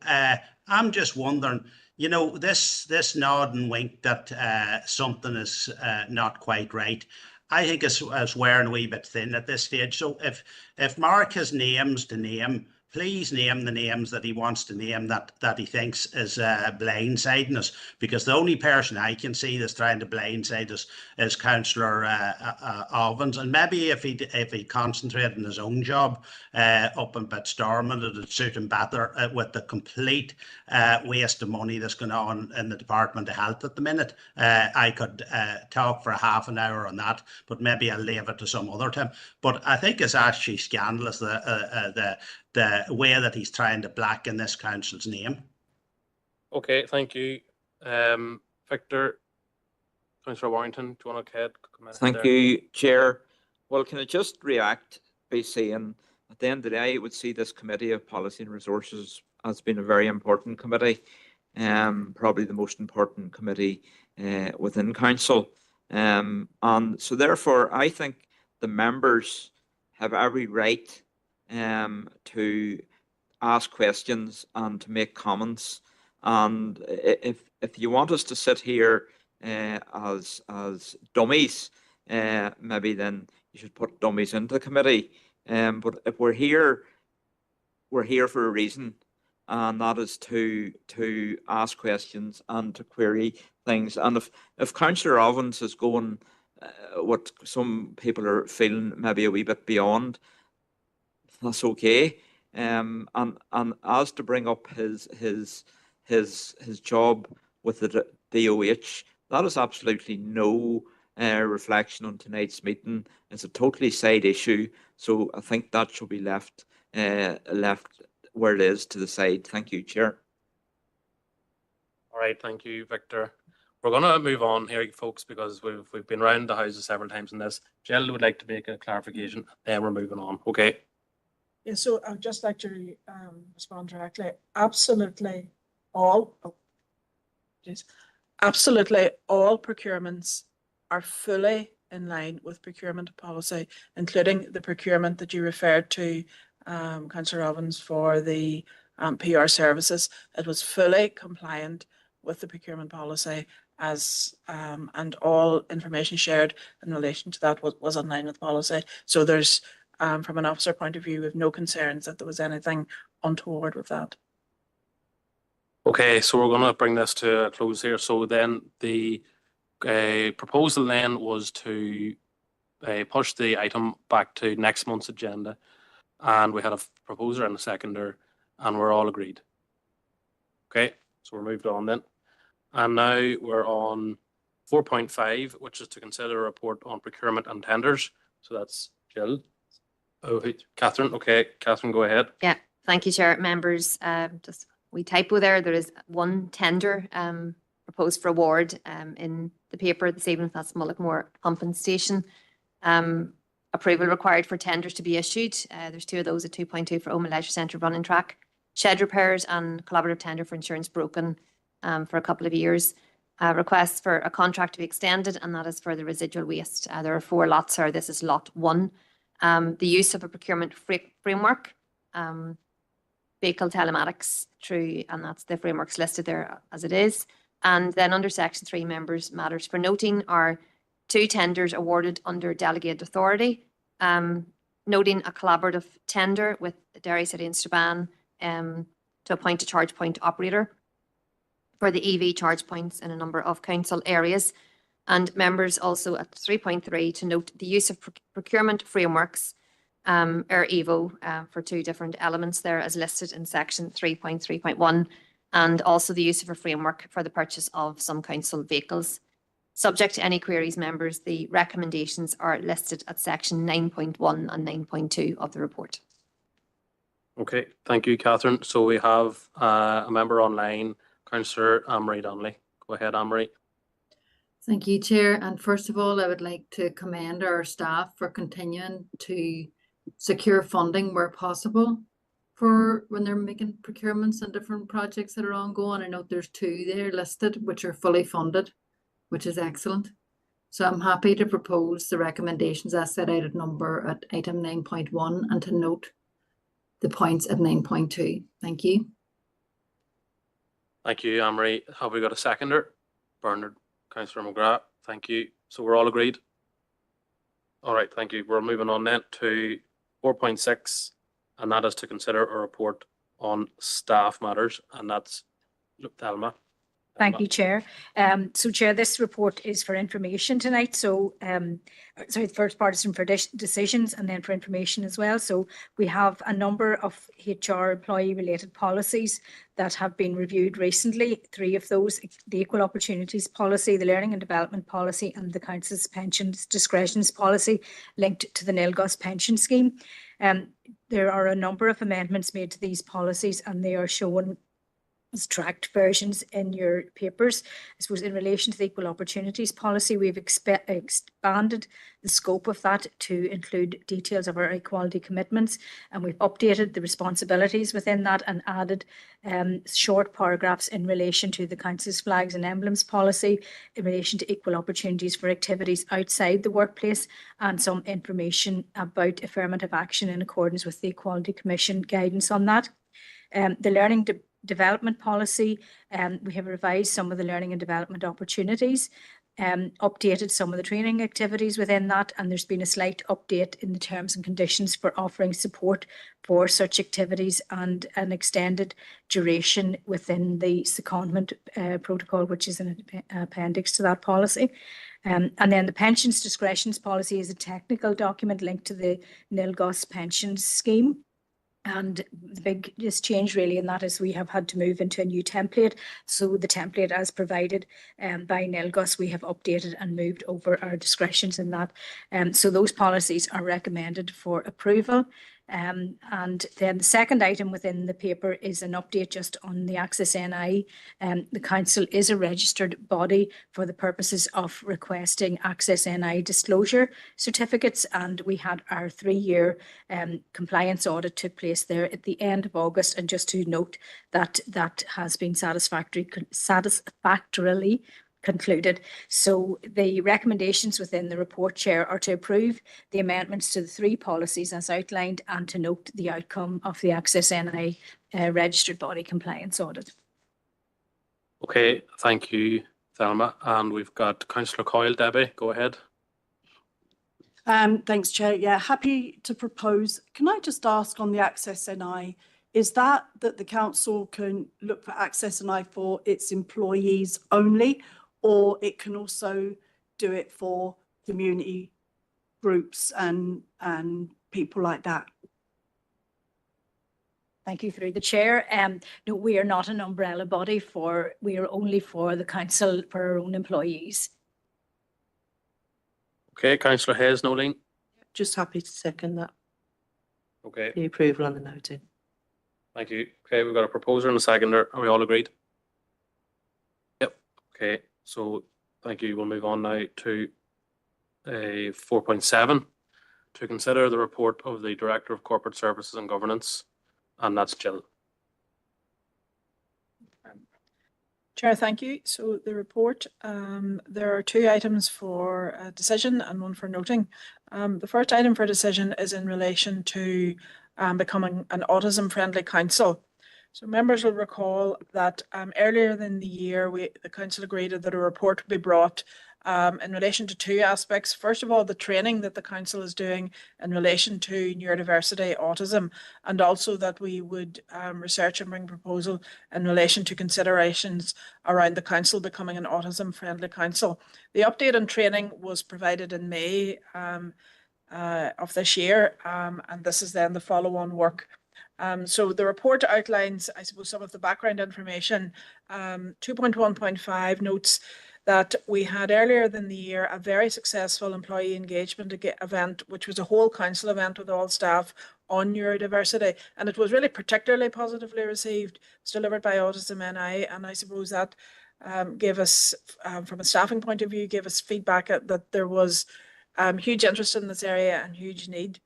I'm just wondering, you know, this nod and wink that something is not quite right, I think is wearing a wee bit thin at this stage. So if Mark has names to name, please name the names that he wants to name that he thinks is blindsiding us, because the only person I can see that's trying to blindside us is Councillor Ovens. And maybe if he concentrated on his own job up in Bitstormont, it would suit him better with the complete waste of money that's going on in the Department of Health at the minute. I could talk for half an hour on that, but maybe I'll leave it to some other time. But I think it's actually scandalous the way that he's trying to blacken this council's name. Okay, thank you. Victor, Councillor Warrington, do you want to comment? Thank you, Chair. Well, can I just react by saying at the end of the day, I would see this Committee of Policy and Resources as being a very important committee, probably the most important committee within Council. And so therefore, I think the members have every right to ask questions and to make comments. And if you want us to sit here as dummies, maybe then you should put dummies into the committee. But if we're here for a reason, and that is to ask questions and to query things. And if Councillor Ovens is going what some people are feeling maybe a wee bit beyond, that's okay. And as to bring up his job with the DOH, that is absolutely no reflection on tonight's meeting. It's a totally side issue, so I think that should be left where it is, to the side. Thank you, Chair. All right, thank you, Victor. We're going to move on here, folks, because we've been round the houses several times on this. Jill would like to make a clarification, then we're moving on. Okay. Yeah, so I'd just like to respond directly. Absolutely all, absolutely all procurements are fully in line with procurement policy, including the procurement that you referred to, Councillor Ovens, for the PR services. It was fully compliant with the procurement policy as and all information shared in relation to that was in line with policy. So there's from an officer point of view, we have no concerns that there was anything untoward with that. Okay, so we're going to bring this to a close here. So then the proposal then was to push the item back to next month's agenda, and we had a proposer and a seconder, and we're all agreed. Okay, so we're moved on then. And now we're on 4.5, which is to consider a report on procurement and tenders. So that's Jill. Oh, Catherine. Okay, Catherine, go ahead. Yeah, thank you, Chair. Members, just we typo there. There is one tender proposed for award in the paper this evening. That's Mullaghmore Pumping Station. Approval required for tenders to be issued. There's two of those at 2.2 for Omagh Leisure Centre running track, shed repairs, and collaborative tender for insurance broken for a couple of years. Requests for a contract to be extended, and that is for the residual waste. There are 4 lots here. This is lot 1. The use of a procurement framework, vehicle telematics, true, and that's the frameworks listed there as it is. And then under section 3, members, matters for noting are 2 tenders awarded under delegated authority, noting a collaborative tender with Derry City and Strabane to appoint a charge point operator for the EV charge points in a number of council areas. And members also at 3.3 to note the use of procurement frameworks, EVO, for 2 different elements there as listed in section 3.3.1, and also the use of a framework for the purchase of some council vehicles. Subject to any queries, members, the recommendations are listed at section 9.1 and 9.2 of the report. Okay, thank you, Catherine. So we have a member online, Councillor Anne-Marie Donnelly. Go ahead, Anne-Marie. Thank you, Chair. And first of all, I would like to commend our staff for continuing to secure funding where possible for when they're making procurements and different projects that are ongoing. I note there's 2 there listed which are fully funded, which is excellent. So I'm happy to propose the recommendations as set out at item 9.1 and to note the points at 9.2. Thank you. Thank you, Anne-Marie. Have we got a seconder? Bernard, Councillor McGrath. Thank you. So we're all agreed? All right, thank you. We're moving on then to 4.6, and that is to consider a report on staff matters, and that's Thelma. Thank you, Chair. So, Chair, this report is for information tonight. So, sorry, the first part is for decisions and then for information as well. So we have a number of HR employee-related policies that have been reviewed recently. 3 of those, the Equal Opportunities Policy, the Learning and Development Policy, and the Council's Pensions Discretions Policy linked to the NILGOS pension scheme. There are a number of amendments made to these policies, and they are shown as tracked versions in your papers. I suppose in relation to the Equal Opportunities Policy, we've expanded the scope of that to include details of our equality commitments, and we've updated the responsibilities within that and added short paragraphs in relation to the Council's Flags and Emblems Policy, in relation to equal opportunities for activities outside the workplace, and some information about affirmative action in accordance with the Equality Commission guidance on that. The Learning development policy. We have revised some of the learning and development opportunities, updated some of the training activities within that, and there's been a slight update in the terms and conditions for offering support for such activities and an extended duration within the secondment protocol, which is an appendix to that policy. And then the pensions discretions policy is a technical document linked to the NILGOS pensions scheme. And the biggest change really in that is we have had to move into a new template. So the template as provided by NILGOS, we have updated and moved over our discretions in that. So those policies are recommended for approval. And then the second item within the paper is an update just on the Access NI. The council is a registered body for the purposes of requesting Access NI disclosure certificates, and we had our 3-year compliance audit took place there at the end of August. And just to note that that has been satisfactorily concluded. So the recommendations within the report, Chair, are to approve the amendments to the 3 policies as outlined and to note the outcome of the Access NI registered body compliance audit. Okay, thank you, Thelma. And we've got Councillor Coyle. Debbie, go ahead. Thanks, Chair. Yeah, happy to propose. Can I just ask on the Access NI, is that the council can look for Access NI for its employees only, or it can also do it for community groups and people like that? Thank you through the chair. No, we are not an umbrella body we are only for the council, for our own employees. Okay, Councillor Hayes, Nolene. Just happy to second that. Okay. The approval on the noting. Thank you. Okay, we've got a proposer and a seconder. Are we all agreed? Yep. Okay, so thank you. We'll move on now to 4.7 to consider the report of the Director of Corporate Services and Governance, and that's Jill. Chair, thank you. So the report, there are 2 items for a decision and 1 for noting. The first item for decision is in relation to becoming an autism-friendly council. So members will recall that earlier in the year, the council agreed that a report would be brought in relation to 2 aspects. First of all, the training that the council is doing in relation to neurodiversity, autism, and also that we would research and bring proposal in relation to considerations around the council becoming an autism-friendly council. The update on training was provided in May of this year, and this is then the follow-on work. So the report outlines, I suppose, some of the background information. 2.1.5 notes that we had earlier in the year a very successful employee engagement event, which was a whole council event with all staff on neurodiversity, and it was really particularly positively received. It was delivered by Autism NI, and I suppose that gave us, from a staffing point of view, gave us feedback that there was huge interest in this area and huge need.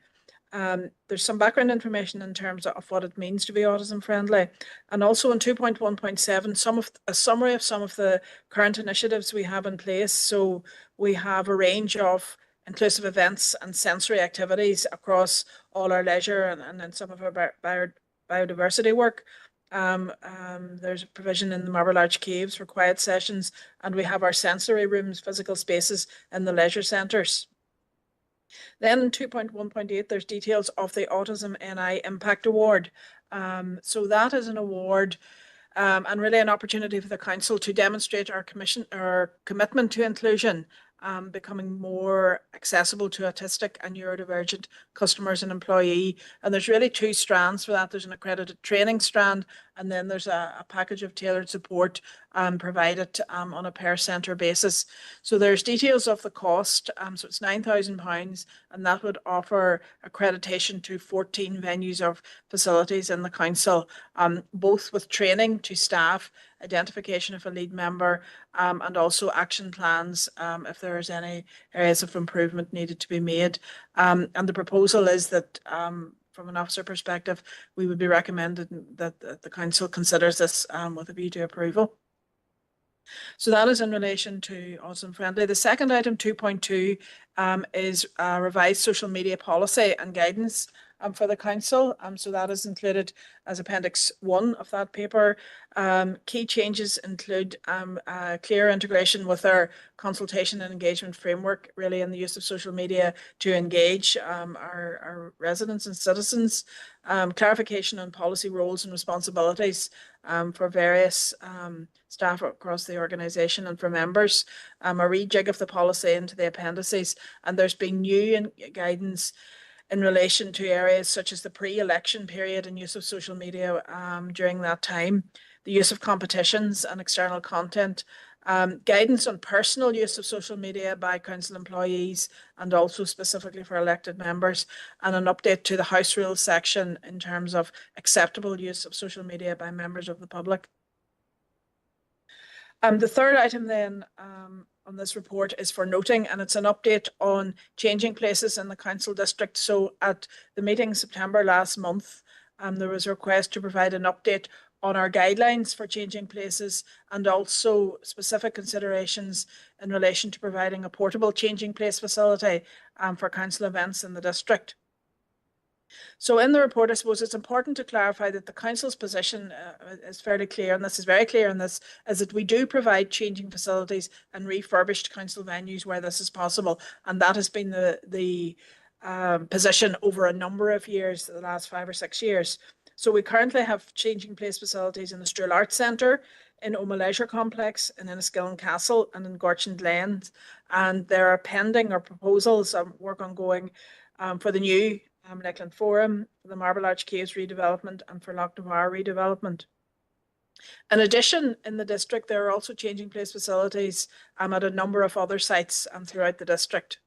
There's some background information in terms of what it means to be autism friendly. And also in 2.1.7, a summary of some of the current initiatives we have in place. So we have a range of inclusive events and sensory activities across all our leisure and then some of our biodiversity work. There's a provision in the Marble Arch Caves for quiet sessions, and we have our sensory rooms, physical spaces in the leisure centres. Then in 2.1.8, there's details of the Autism NI Impact Award. So that is an award and really an opportunity for the council to demonstrate our commitment to inclusion, becoming more accessible to autistic and neurodivergent customers and employee. And there's really 2 strands for that. There's an accredited training strand, and then there's a package of tailored support provided on a per centre basis. So there's details of the cost. So it's £9,000, and that would offer accreditation to 14 venues or facilities in the council, both with training to staff, identification of a lead member, and also action plans if there's any areas of improvement needed to be made. And the proposal is that from an officer perspective, we would be recommending that the council considers this with a view to approval. So that is in relation to Autism Friendly. The second item, 2.2, is revised social media policy and guidance. for the council. So that is included as Appendix 1 of that paper. Key changes include clear integration with our consultation and engagement framework, really in the use of social media to engage our residents and citizens. Clarification on policy roles and responsibilities for various staff across the organisation and for members. A rejig of the policy into the appendices, and there's been new guidance in relation to areas such as the pre-election period and use of social media during that time, the use of competitions and external content, guidance on personal use of social media by council employees and also specifically for elected members, and an update to the House Rules section in terms of acceptable use of social media by members of the public. The third item then on this report is for noting, and it's an update on changing places in the council district. So at the meeting September last month, there was a request to provide an update on our guidelines for changing places and also specific considerations in relation to providing a portable changing place facility for council events in the district. So in the report, I suppose it's important to clarify that the council's position is fairly clear, and this is very clear in this, is that we do provide changing facilities and refurbished council venues where this is possible. And that has been the position over a number of years, the last 5 or 6 years. So we currently have changing place facilities in the Stroll Arts Centre, in Oma Leisure Complex, in Enniskillen Castle and in Gorchin Glens. And there are pending or proposals, work ongoing for the new Lakeland Forum, for the Marble Arch Caves redevelopment and for Loch Navarre redevelopment. In addition, in the district, there are also changing place facilities at a number of other sites throughout the district.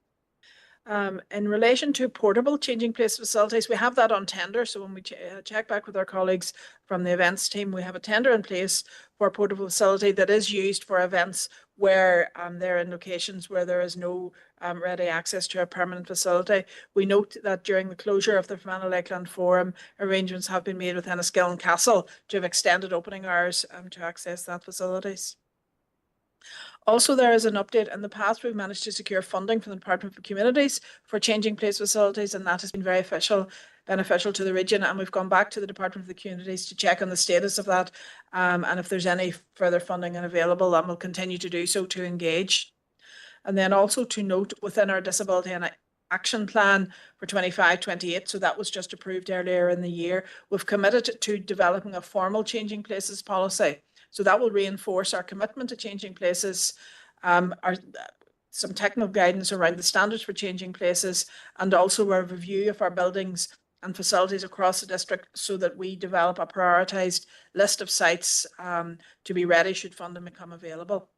In relation to portable changing place facilities, we have that on tender. So when we check back with our colleagues from the events team, we have a tender in place for a portable facility that is used for events where they're in locations where there is no ready access to a permanent facility. We note that during the closure of the Fermanagh Lakeland Forum, arrangements have been made with Enniskillen Castle to have extended opening hours to access that facilities. Also, there is an update. In the past, we've managed to secure funding from the Department for Communities for changing place facilities, and that has been very beneficial to the region. And we've gone back to the Department for the Communities to check on the status of that. And if there's any further funding available, then we'll continue to do so to engage. And then also to note within our Disability and Action Plan for 25-28, so that was just approved earlier in the year, we've committed to developing a formal changing places policy. So that will reinforce our commitment to changing places, some technical guidance around the standards for changing places, and also a review of our buildings and facilities across the district so that we develop a prioritised list of sites to be ready should funding become available.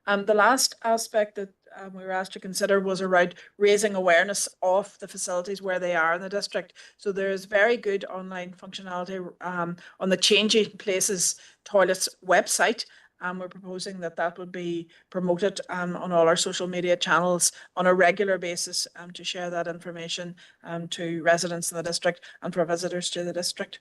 The last aspect that we were asked to consider was around raising awareness of the facilities where they are in the district. So there is very good online functionality on the Changing Places Toilets website. We're proposing that that would be promoted on all our social media channels on a regular basis to share that information to residents in the district and for visitors to the district.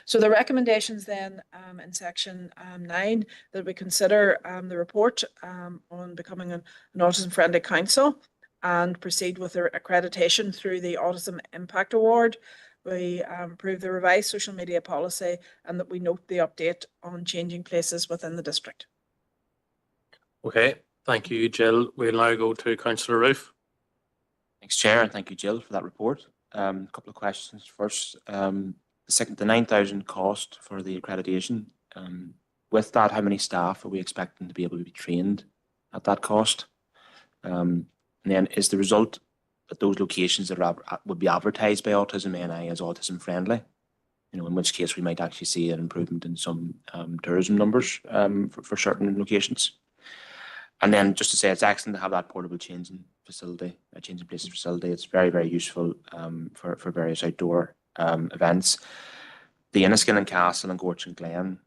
So the recommendations then in section 9 that we consider the report on becoming an autism-friendly council and proceed with their accreditation through the Autism Impact Award. We approve the revised social media policy and that we note the update on changing places within the district. Okay, thank you, Jill. We'll now go to Councillor Roof. Thanks, Chair, and thank you, Jill, for that report. A couple of questions first. The 9,000 cost for the accreditation. With that, how many staff are we expecting to be able to be trained at that cost? And then is the result that those locations that would be advertised by Autism NI as autism friendly? You know, in which case we might actually see an improvement in some tourism numbers for certain locations. And then just to say, it's excellent to have that portable changing facility, a changing places facility. It's very, very useful for various outdoor events. The Enniskillen Castle and Gorchin Glen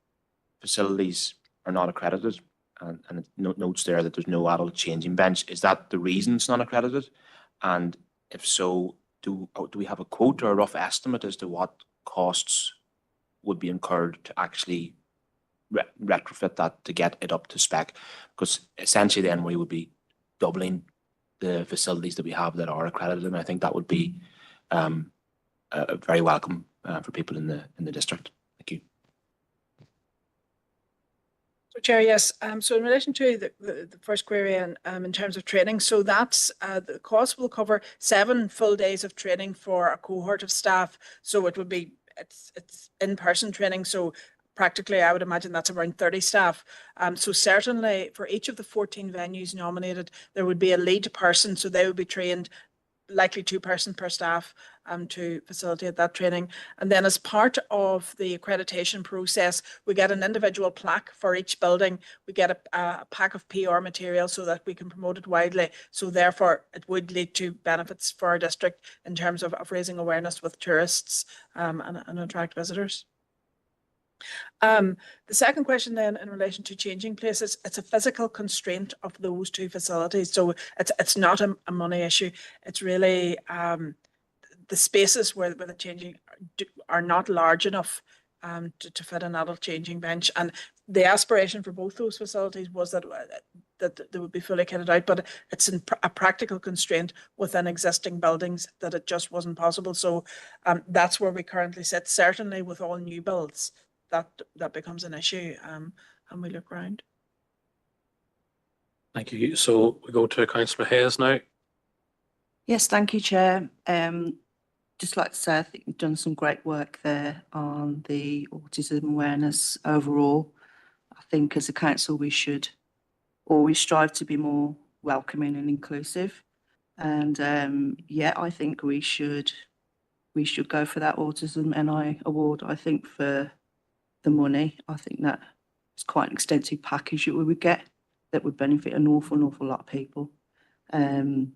facilities are not accredited, and it notes there that there's no adult changing bench. Is that the reason it's not accredited? And if so, do we have a quote or a rough estimate as to what costs would be incurred to actually retrofit that to get it up to spec? Because essentially then we would be doubling the facilities that we have that are accredited, and I think that would be very welcome for people in the district. Thank you. So Chair, yes, so in relation to the first query and in terms of training, so that's the cost will cover 7 full days of training for a cohort of staff. So it would be it's in-person training. So practically, I would imagine that's around 30 staff. So certainly for each of the 14 venues nominated, there would be a lead person. So they would be trained, likely 2 person per staff, to facilitate that training. And then as part of the accreditation process, we get an individual plaque for each building. We get a pack of PR material so that we can promote it widely. So therefore, it would lead to benefits for our district in terms of raising awareness with tourists and attract visitors. The second question then in relation to changing places, it's a physical constraint of those 2 facilities. So it's not a money issue. It's really the spaces where the changing are not large enough to fit an adult changing bench. And the aspiration for both those facilities was that they would be fully kitted out, but it's a practical constraint within existing buildings that it just wasn't possible. So that's where we currently sit. Certainly with all new builds, that becomes an issue, and we look around. Thank you. So we go to Councillor Hayes now. Yes, thank you, Chair. Just like to say, I think you've done some great work there on the autism awareness overall. I think as a council, we should always strive to be more welcoming and inclusive. And yeah, I think we should go for that Autism NI award. I think for the money, I think that it's quite an extensive package that we would get that would benefit an awful lot of people. So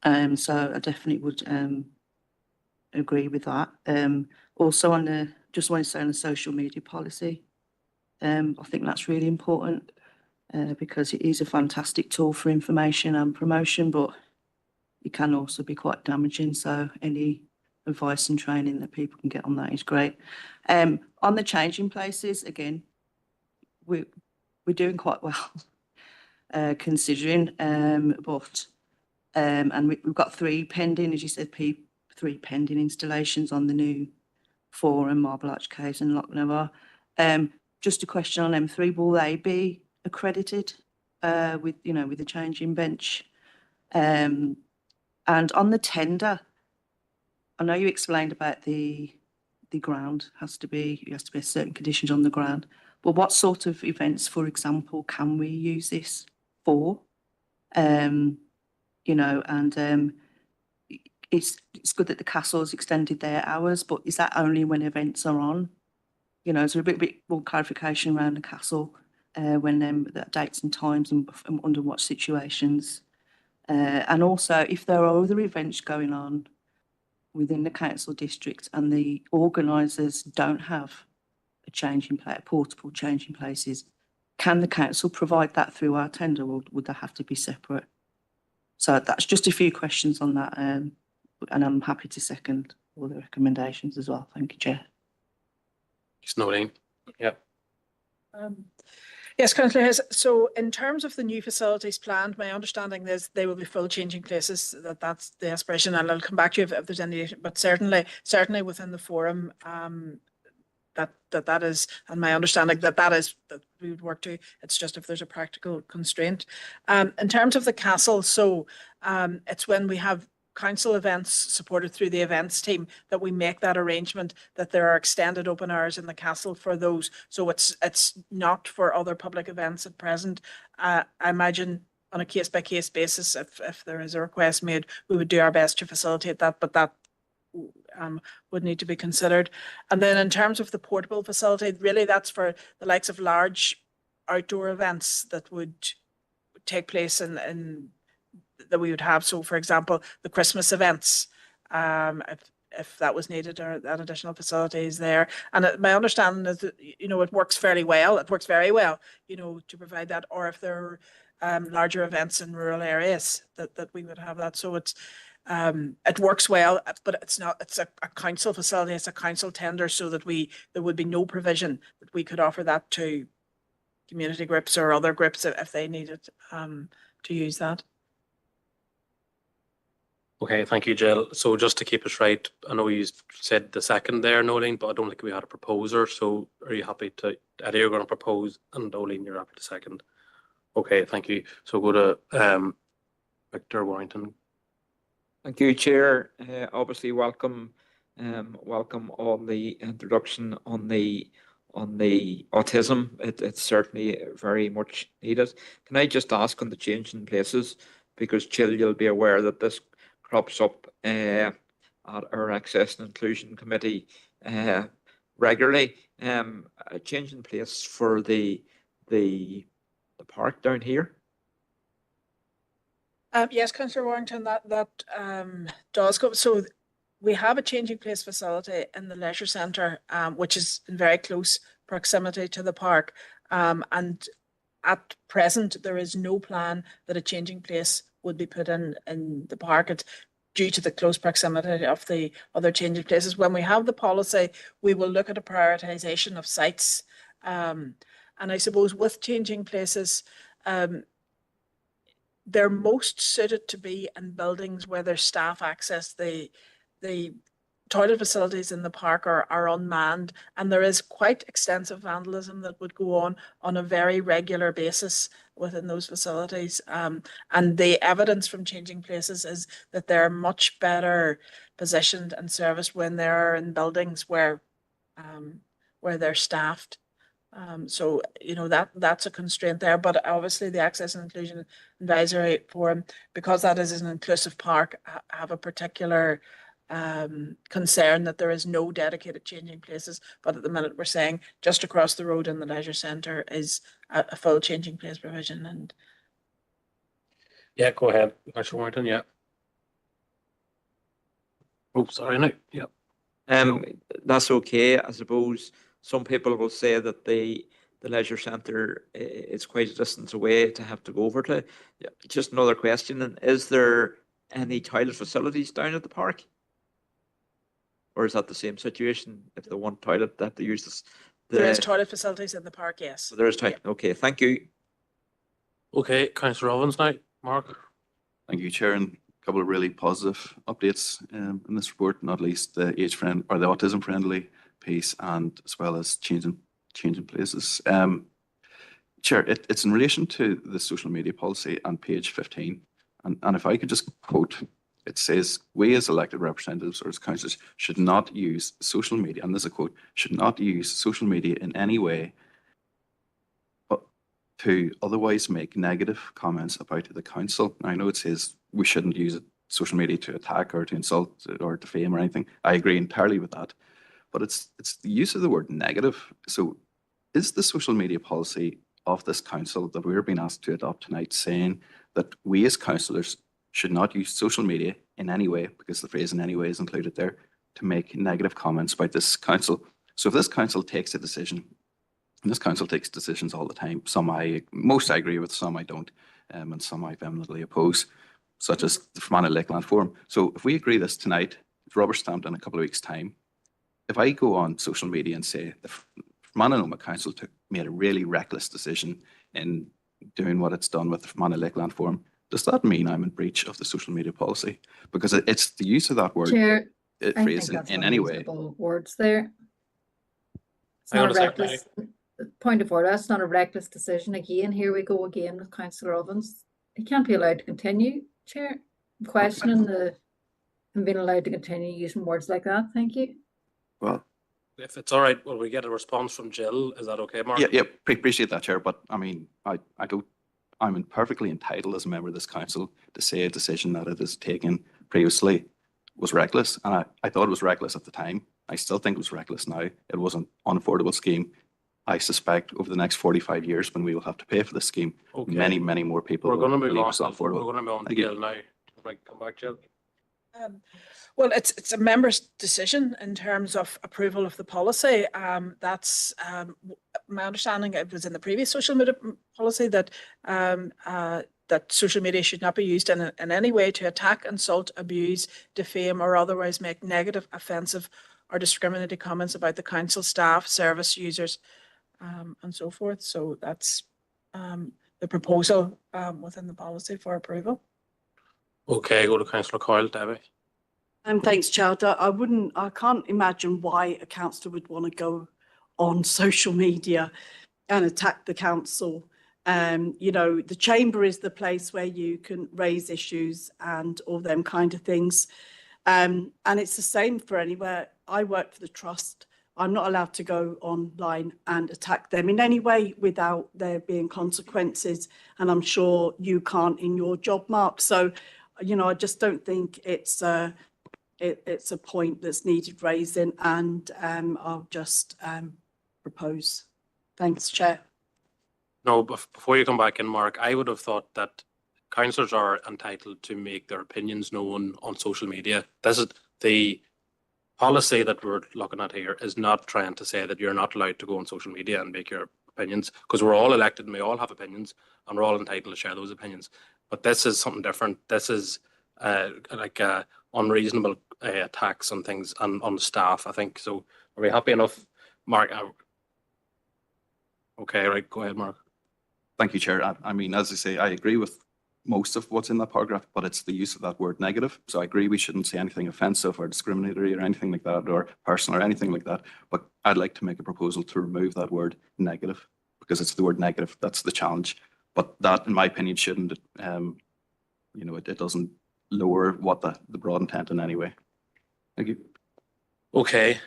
I definitely would agree with that. Also just want to say on the social media policy, I think that's really important because it is a fantastic tool for information and promotion, but it can also be quite damaging. So any advice and training that people can get on that is great. On the changing places, again, we're doing quite well considering, but and we've got 3 pending, as you said, 3 pending installations on the new Forum, Marble Arch Caves and Loch Never. Just a question on M3, will they be accredited with the changing bench? And on the tender, I know you explained about the ground has to be certain conditions on the ground, but what sort of events, for example, can we use this for? It's good that the castle has extended their hours, but is that only when events are on? So a bit more clarification around the castle when the dates and times and under what situations. And also, if there are other events going on within the council district and the organisers don't have a portable changing places, can the council provide that through our tender, or would they have to be separate? So that's just a few questions on that, and I'm happy to second all the recommendations as well. Thank you, Chair. Thanks, Noreen. Yep. Yes, Councillor Hayes. So in terms of the new facilities planned, my understanding is they will be full changing places. That's the aspiration, and I'll come back to you if there's any. But certainly within the Forum, that is, and my understanding that is that we would work to. It's just if there's a practical constraint. In terms of the castle, so it's when we have council events supported through the events team that we make that arrangement that there are extended open hours in the castle for those. So it's not for other public events at present. I imagine on a case by case basis, if there is a request made, we would do our best to facilitate that, but that would need to be considered. And then in terms of the portable facility, really that's for the likes of large outdoor events that would take place in that we would have. So for example, the Christmas events, if that was needed, or that additional facility is there. And my understanding is that, it works fairly well. It works very well, to provide that, or if there are larger events in rural areas that we would have that. So it works well, but it's a council facility, it's a council tender, so that there would be no provision that we could offer that to community groups or other groups if they needed to use that. Okay, thank you, Jill. So just to keep us right, I know you said the second there, Nolene, but I don't think we had a proposer. So are you happy to, Eddie, you're going to propose, and Nolene, you're happy to second? Okay, thank you. So go to Victor Warrington. Thank you, Chair. Obviously, welcome all the introduction on the autism. It's certainly very much needed. Can I just ask on the change in places, because Jill, you'll be aware that this crops up at our Access and Inclusion Committee regularly. A change in place for the park down here. Yes, Councillor Warrington, that does go. So we have a changing place facility in the leisure centre, which is in very close proximity to the park. And at present, there is no plan that a changing place would be put in the park. It's due to the close proximity of the other changing places. When we have the policy, we will look at a prioritisation of sites. And I suppose with changing places, they're most suited to be in buildings where their staff access. The toilet facilities in the park are unmanned, and there is quite extensive vandalism that would go on a very regular basis within those facilities. And the evidence from changing places is that they're much better positioned and serviced when they're in buildings where they're staffed. So, you know, that's a constraint there, but obviously the Access and Inclusion Advisory Forum, because that is an inclusive park, have a particular concern that there is no dedicated changing places. But at the minute we're saying just across the road in the leisure centre is a full changing place provision. And yeah, go ahead, Councillor Warrington. Yeah. Oh, sorry, no. Yeah. That's okay. I suppose some people will say that the leisure centre is quite a distance away to have to go over to. Just another question, is there any toilet facilities down at the park? Or is that the same situation? If they want toilet, they have to use this. There is toilet facilities in the park, yes. There is toilet. Yeah. Okay, thank you. Okay, Councillor Ovens now. Mark. Thank you, Chair, and a couple of really positive updates in this report, not least the autism friendly piece, and as well as changing places. Chair, it's in relation to the social media policy on page 15. And if I could just quote, it says, we as elected representatives or as councillors should not use social media, and this is a quote, should not use social media in any way to otherwise make negative comments about the council. Now, I know it says we shouldn't use social media to attack or to insult or defame or anything. I agree entirely with that. But it's the use of the word negative. So is the social media policy of this council that we're being asked to adopt tonight saying that we as councillors should not use social media in any way, because the phrase in any way is included there, to make negative comments about this council? So if this council takes a decision, and this council takes decisions all the time, most I agree with, some I don't, and some I vehemently oppose, such as the Fermanagh Lakeland Forum. So if we agree this tonight, it's rubber stamped in a couple of weeks' time. If I go on social media and say the Fermanagh Council made a really reckless decision in doing what it's done with the Fermanagh Lakeland Forum, does that mean I'm in breach of the social media policy? Because it's the use of that word, Chair, phrase in any way. Words there. It's not a reckless, point of order, that's not a reckless decision. Again, here we go again with Councillor Ovens. He can't be allowed to continue, Chair. I'm questioning him being allowed to continue using words like that. Thank you. Well, if it's all right, will we get a response from Jill? Is that okay, Mark? Yeah, appreciate that, Chair. But I mean, I'm perfectly entitled as a member of this council to say a decision that it has taken previously was reckless. And I thought it was reckless at the time. I still think it was reckless now. It was an unaffordable scheme. I suspect over the next 45 years, when we will have to pay for this scheme, many more people We're going to move will on. leave us unaffordable. We're going to move on to Jill now. Right, come back, Jill. Well, it's a member's decision in terms of approval of the policy. That's my understanding. It was in the previous social media policy that that social media should not be used in any way to attack, insult, abuse, defame, or otherwise make negative, offensive, or discriminatory comments about the council staff, service users, and so forth. So that's the proposal within the policy for approval. Okay, go to Councillor Coyle, Debbie. Thanks, Chair. I can't imagine why a councillor would want to go on social media and attack the council. You know, the chamber is the place where you can raise issues and all them kind of things. And it's the same for anywhere. I work for the trust. I'm not allowed to go online and attack them in any way without there being consequences. And I'm sure you can't in your job, Mark. So, you know, I just don't think it's a point that's needed raising, and I'll just propose. Thanks, Chair. No, before you come back in, Mark, I would have thought that councillors are entitled to make their opinions known on social media. This is the policy that we're looking at here, is not trying to say that you're not allowed to go on social media and make your opinions, because we're all elected and we all have opinions and we're all entitled to share those opinions. But this is something different. This is unreasonable attacks on things and on staff, I think. So are we happy enough, Mark? Okay, right, go ahead, Mark. Thank you, Chair. I mean, as I say, I agree with most of what's in that paragraph, but it's the use of that word negative. So I agree we shouldn't say anything offensive or discriminatory or anything like that, or personal or anything like that. But I'd like to make a proposal to remove that word negative, because it's the word negative. That's the challenge. But that, in my opinion, shouldn't, you know, it doesn't lower what the broad intent in any way. Thank you. Okay,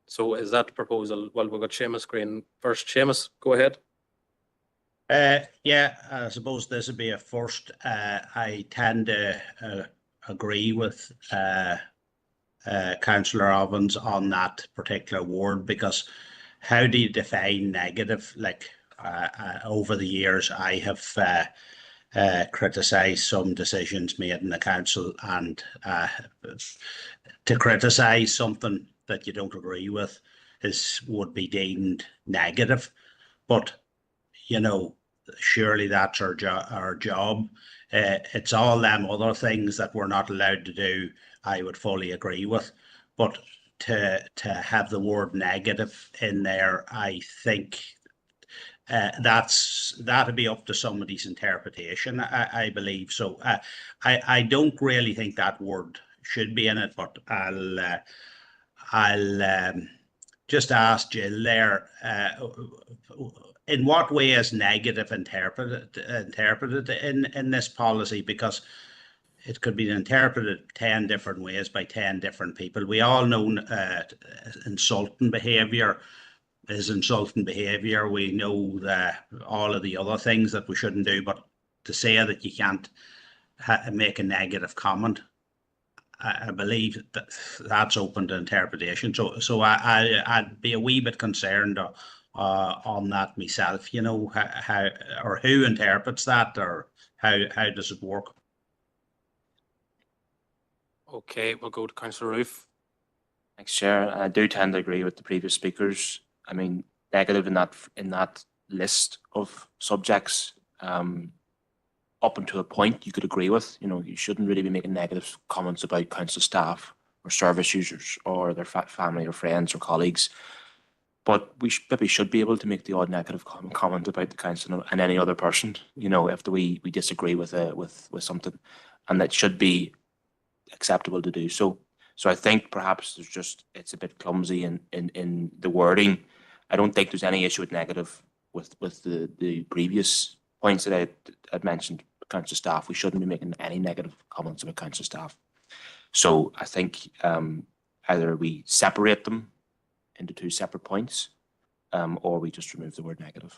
so is that proposal? Well, we've got Seamus Green first. Seamus, go ahead. Yeah, I suppose this would be a first. I tend to agree with Councillor Ovens on that particular word, because how do you define negative? Like over the years, I have criticised some decisions made in the council, and to criticise something that you don't agree with would be deemed negative. But you know, surely that's our job. It's all them other things that we're not allowed to do, I would fully agree with. But to have the word negative in there, I think that'd be up to somebody's interpretation, I believe. So I don't really think that word should be in it, but I'll just ask Jill there, in what way is negative interpreted in this policy? Because it could be interpreted 10 different ways by 10 different people. We all know insulting behaviour is insulting behaviour. We know all of the other things that we shouldn't do, but to say that you can't make a negative comment, I believe that's open to interpretation. So I'd be a wee bit concerned on that myself, you know, how or who interprets that, or how does it work? Okay, we'll go to Councillor Roof. Thanks, Chair. I do tend to agree with the previous speakers. I mean, negative in that list of subjects, up until a point you could agree with. You know, you shouldn't really be making negative comments about council staff or service users or their family or friends or colleagues. But we maybe should be able to make the odd negative comment about the council and any other person, you know, if we disagree with something, and that should be acceptable to do so. So I think perhaps it's a bit clumsy in the wording. I don't think there's any issue with negative with the previous points that I'd mentioned. Council staff, we shouldn't be making any negative comments about council staff. So I think either we separate them into two separate points, or we just remove the word negative.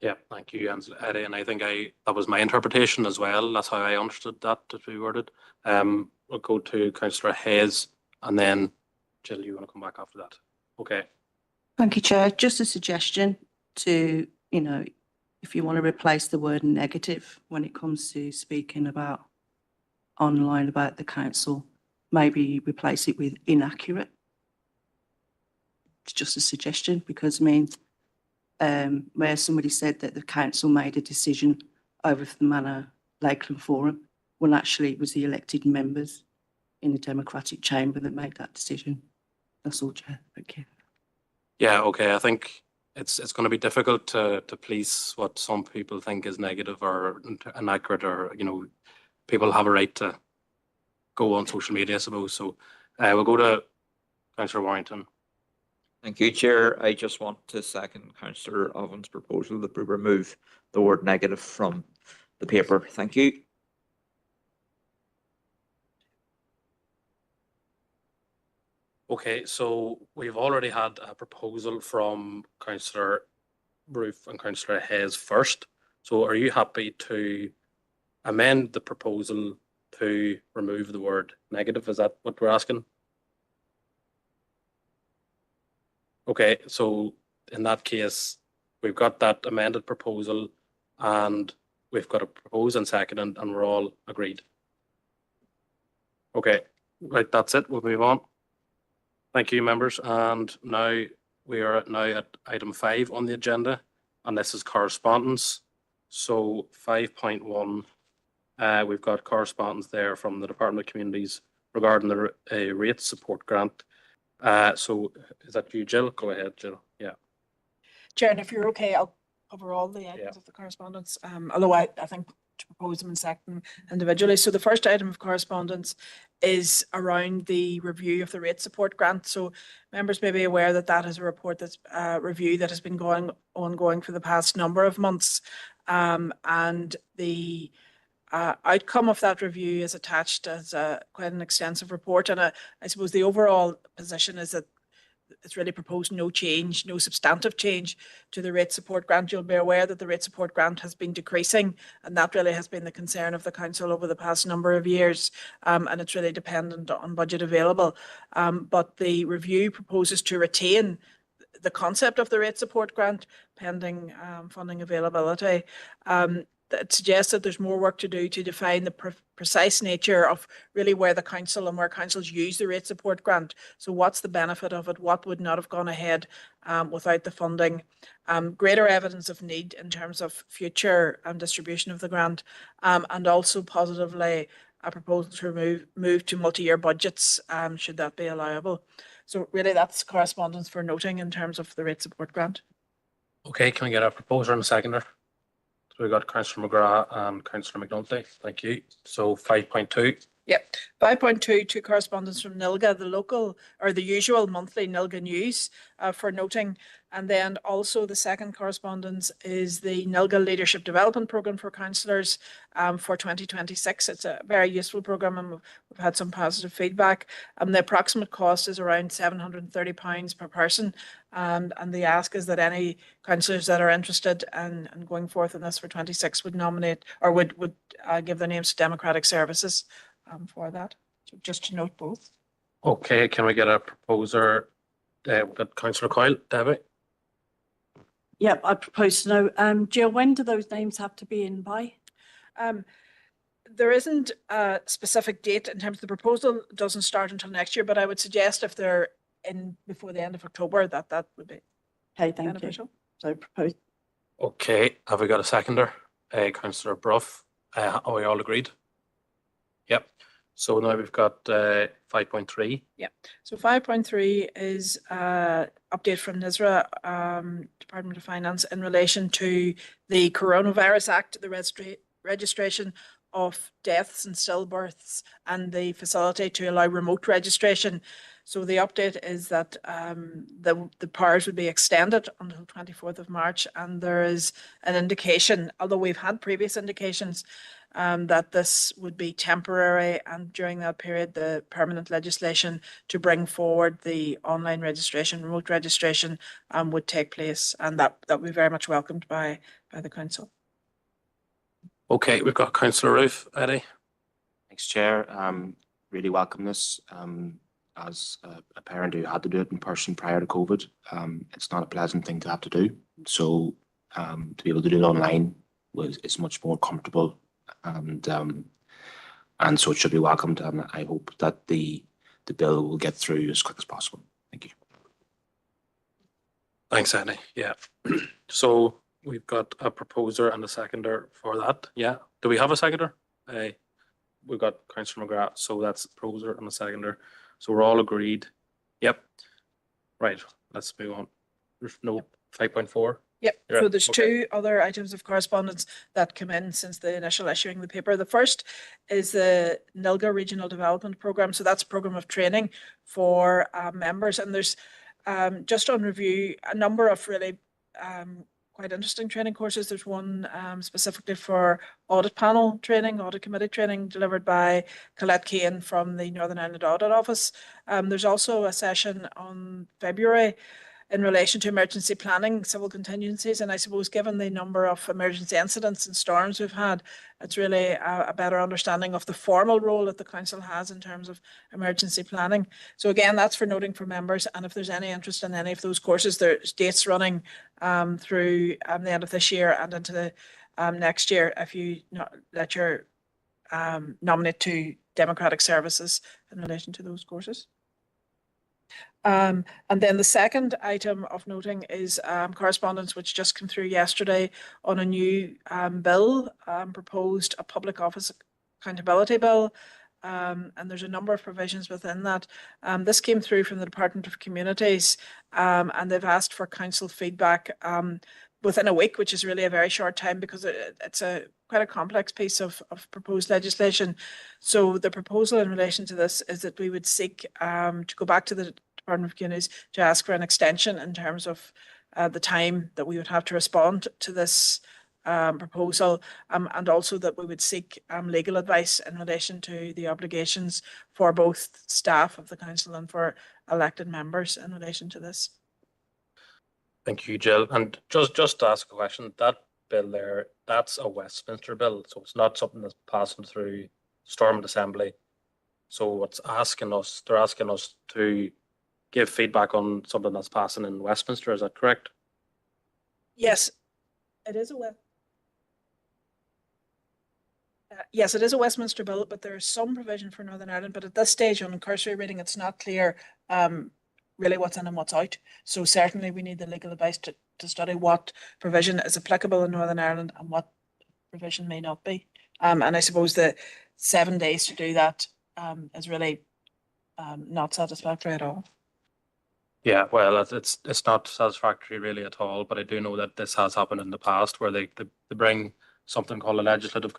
Yeah, thank you, Eddie. And I think that was my interpretation as well. That's how I understood that to be worded. We'll go to Councillor Hayes, and then Jill, you want to come back after that? Okay. Thank you, Chair. Just a suggestion to, you know, if you want to replace the word negative when it comes to speaking about online about the council, maybe replace it with inaccurate. It's just a suggestion, because I mean, where somebody said that the council made a decision over the Manor Lakeland Forum, when actually it was the elected members in the democratic chamber that made that decision. That's all, Chair. Thank you. Yeah, okay. I think it's going to be difficult to police what some people think is negative or inaccurate, or people have a right to go on social media, I suppose. So we'll go to Councillor Warrington. Thank you, Chair. I just want to second Councillor Owen's proposal that we remove the word negative from the paper. Thank you. Okay, so we've already had a proposal from Councillor Roof and Councillor Hayes first. So are you happy to amend the proposal to remove the word negative? Is that what we're asking? Okay, so in that case, we've got that amended proposal and we've got a proposed and seconded, and we're all agreed. Okay, right, that's it. We'll move on. Thank you, members. And now we are at item 5 on the agenda, and this is correspondence. So 5.1, we've got correspondence there from the Department of Communities regarding the rate support grant. So is that you, Jill? Go ahead, Jill. Yeah. Chair, and if you're okay, I'll cover all the items of the correspondence, although I think to propose them in second individually. So the first item of correspondence is around the review of the rate support grant. So members may be aware that that is a report that's review that has been ongoing for the past number of months, and the outcome of that review is attached as quite an extensive report. And I suppose the overall position is that it's really proposed no change, no substantive change to the rate support grant. You'll be aware that the rate support grant has been decreasing, and that really has been the concern of the council over the past number of years, and it's really dependent on budget available. But the review proposes to retain the concept of the rate support grant pending funding availability. It suggests that there's more work to do to define the precise nature of really where the council and where councils use the rate support grant. So what's the benefit of it? What would not have gone ahead without the funding? Greater evidence of need in terms of future distribution of the grant, and also positively a proposal to move to multi-year budgets, should that be allowable. So really that's correspondence for noting in terms of the rate support grant. Okay, can we get a proposer and a seconder? So we got Councillor McGrath and Councillor McNulty. Thank you. So 5.2. Yep. 5.2 to correspondence from NILGA, the local or the usual monthly NILGA news for noting. And then also the second correspondence is the NILGA Leadership Development Programme for councillors for 2026. It's a very useful programme, and we've had some positive feedback. The approximate cost is around £730 per person. And the ask is that any councillors that are interested in going forth in this for 26 would nominate or would give their names to Democratic Services for that. So just to note both. Okay, can we get a proposer? We've got Councillor Coyle. Debbie? Yep, I propose to know. Jill, when do those names have to be in by? There isn't a specific date in terms of the proposal. It doesn't start until next year, but I would suggest if they're in before the end of October, that would be beneficial. So propose. Okay, have we got a seconder? Councillor Bruff. Are we all agreed? Yep. So now we've got 5.3. Yeah. So 5.3 is update from NISRA, Department of Finance, in relation to the Coronavirus Act, the registration of deaths and stillbirths, and the facility to allow remote registration. So the update is that the powers would be extended until 24th of March, and there is an indication, although we've had previous indications, that this would be temporary, and during that period the permanent legislation to bring forward the online registration, remote registration, would take place, and that would be very much welcomed by the council. Okay, we've got Councillor Roof. Eddie? Thanks, Chair. Really welcome this. As a parent who had to do it in person prior to COVID, it's not a pleasant thing to have to do. So to be able to do it online is much more comfortable, and so it should be welcomed. And I hope that the bill will get through as quick as possible. Thank you. Thanks, Eddie. Yeah. So we've got a proposer and a seconder for that. Yeah. Do we have a seconder? We've got Councillor McGrath, so that's a proposer and a seconder. So we're all agreed. Yep. Right. Let's move on. There's no 5.4? Yep, Yeah, so there's okay. two other items of correspondence that come in since the initial issuing of the paper. The first is the NILGA Regional Development Programme. So that's a programme of training for members. And there's just on review a number of really quite interesting training courses. There's one specifically for audit panel training, audit committee training delivered by Colette Kane from the Northern Ireland Audit Office. There's also a session on February in relation to emergency planning, civil contingencies. And I suppose given the number of emergency incidents and storms we've had, it's really a better understanding of the formal role that the council has in terms of emergency planning. So again, that's for noting for members. And if there's any interest in any of those courses, there's dates running through the end of this year and into the next year if you let your nominate to Democratic Services in relation to those courses. And then the second item of noting is correspondence which just came through yesterday on a new bill, proposed a public office accountability bill. And there's a number of provisions within that. This came through from the Department of Communities, and they've asked for council feedback within a week, which is really a very short time because it's quite a complex piece of proposed legislation. So the proposal in relation to this is that we would seek to go back to the Department of Communities to ask for an extension in terms of the time that we would have to respond to this proposal, and also that we would seek legal advice in relation to the obligations for both staff of the council and for elected members in relation to this. Thank you, Jill. And just to ask a question, that bill there, that's a Westminster bill, so it's not something that's passing through Stormont Assembly. So it's asking us, they're asking us to give feedback on something that's passing in Westminster. Is that correct? Yes, it is a yes, it is a Westminster bill, but there is some provision for Northern Ireland. But at this stage, on cursory reading, it's not clear really what's in and what's out. So certainly we need the legal advice to study what provision is applicable in Northern Ireland and what provision may not be. And I suppose the 7 days to do that is really not satisfactory at all. Yeah, well, it's not satisfactory really at all, but I do know that this has happened in the past where they bring something called a legislative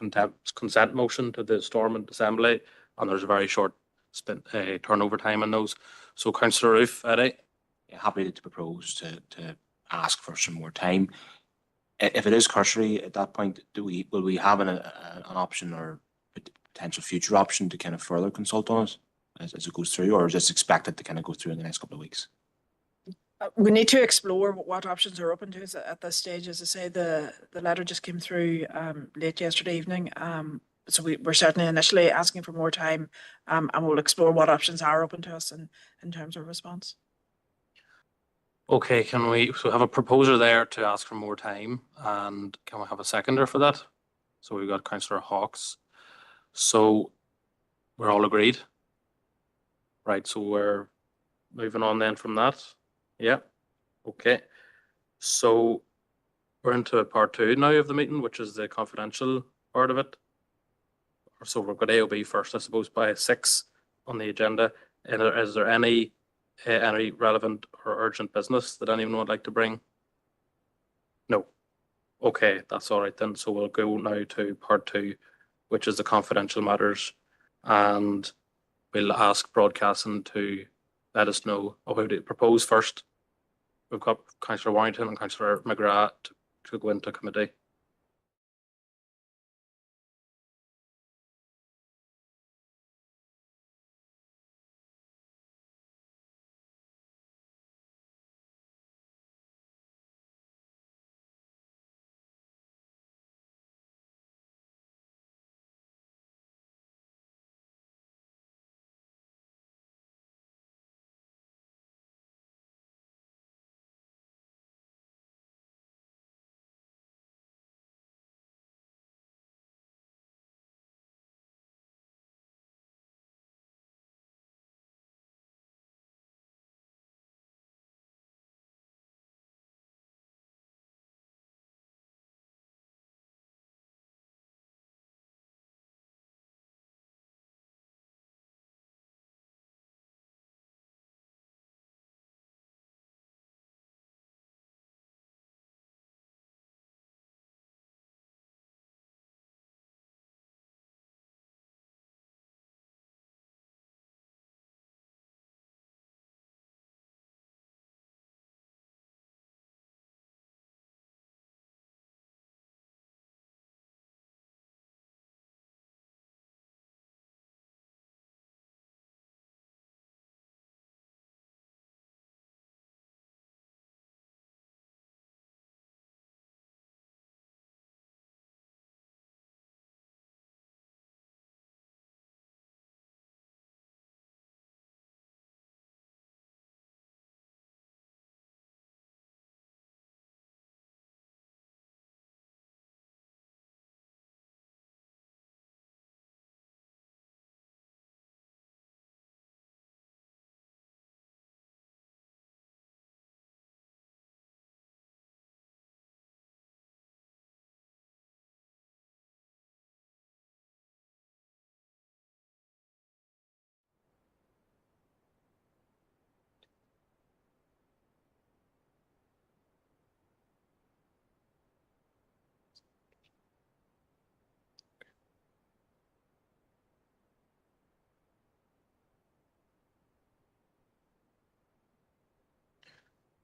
consent motion to the Stormont Assembly, and there's a very short turnover time in those. So Councillor Roof, Eddie? Yeah, happy to propose to ask for some more time. If it is cursory at that point, will we have an option or potential future option to kind of further consult on it as it goes through, or is this expected to kind of go through in the next couple of weeks? We need to explore what options are open to us at this stage. As I say, the letter just came through late yesterday evening. So we're certainly initially asking for more time, and we'll explore what options are open to us in terms of response. Okay, can we have a proposer there to ask for more time, and can we have a seconder for that? So we've got Councillor Hawkes. So we're all agreed? Right, so we're moving on then from that. Yeah, okay. So we're into part 2 now of the meeting, which is the confidential part of it. So we've got AOB first, I suppose, by 6 on the agenda. And is there any relevant or urgent business that anyone would like to bring? No. Okay, that's all right then. So we'll go now to part 2, which is the confidential matters. And we'll ask broadcasting to let us know who to propose first. We've got Councillor Warrington and Councillor McGrath to go into committee.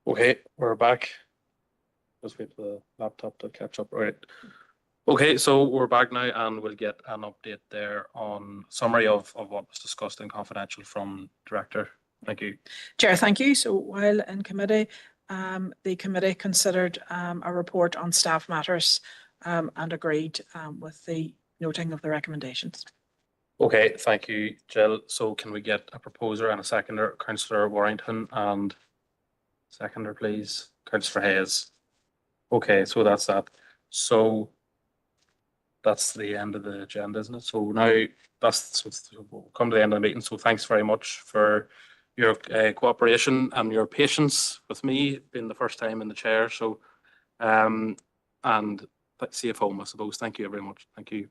Okay, we're back. Just wait for the laptop to catch up. Right. Okay, so we're back now and we'll get an update there on summary of what was discussed in confidential from Director. Thank you. Chair, thank you. So while in committee, the committee considered a report on staff matters and agreed with the noting of the recommendations. Okay, thank you, Jill. So can we get a proposer and a seconder, Councillor Warrington, and seconder, please, Councillor Hayes. Okay, so that's that. So that's the end of the agenda, isn't it? So now we'll come to the end of the meeting. So thanks very much for your cooperation and your patience with me being the first time in the chair. So, and safe home, I suppose. Thank you very much. Thank you.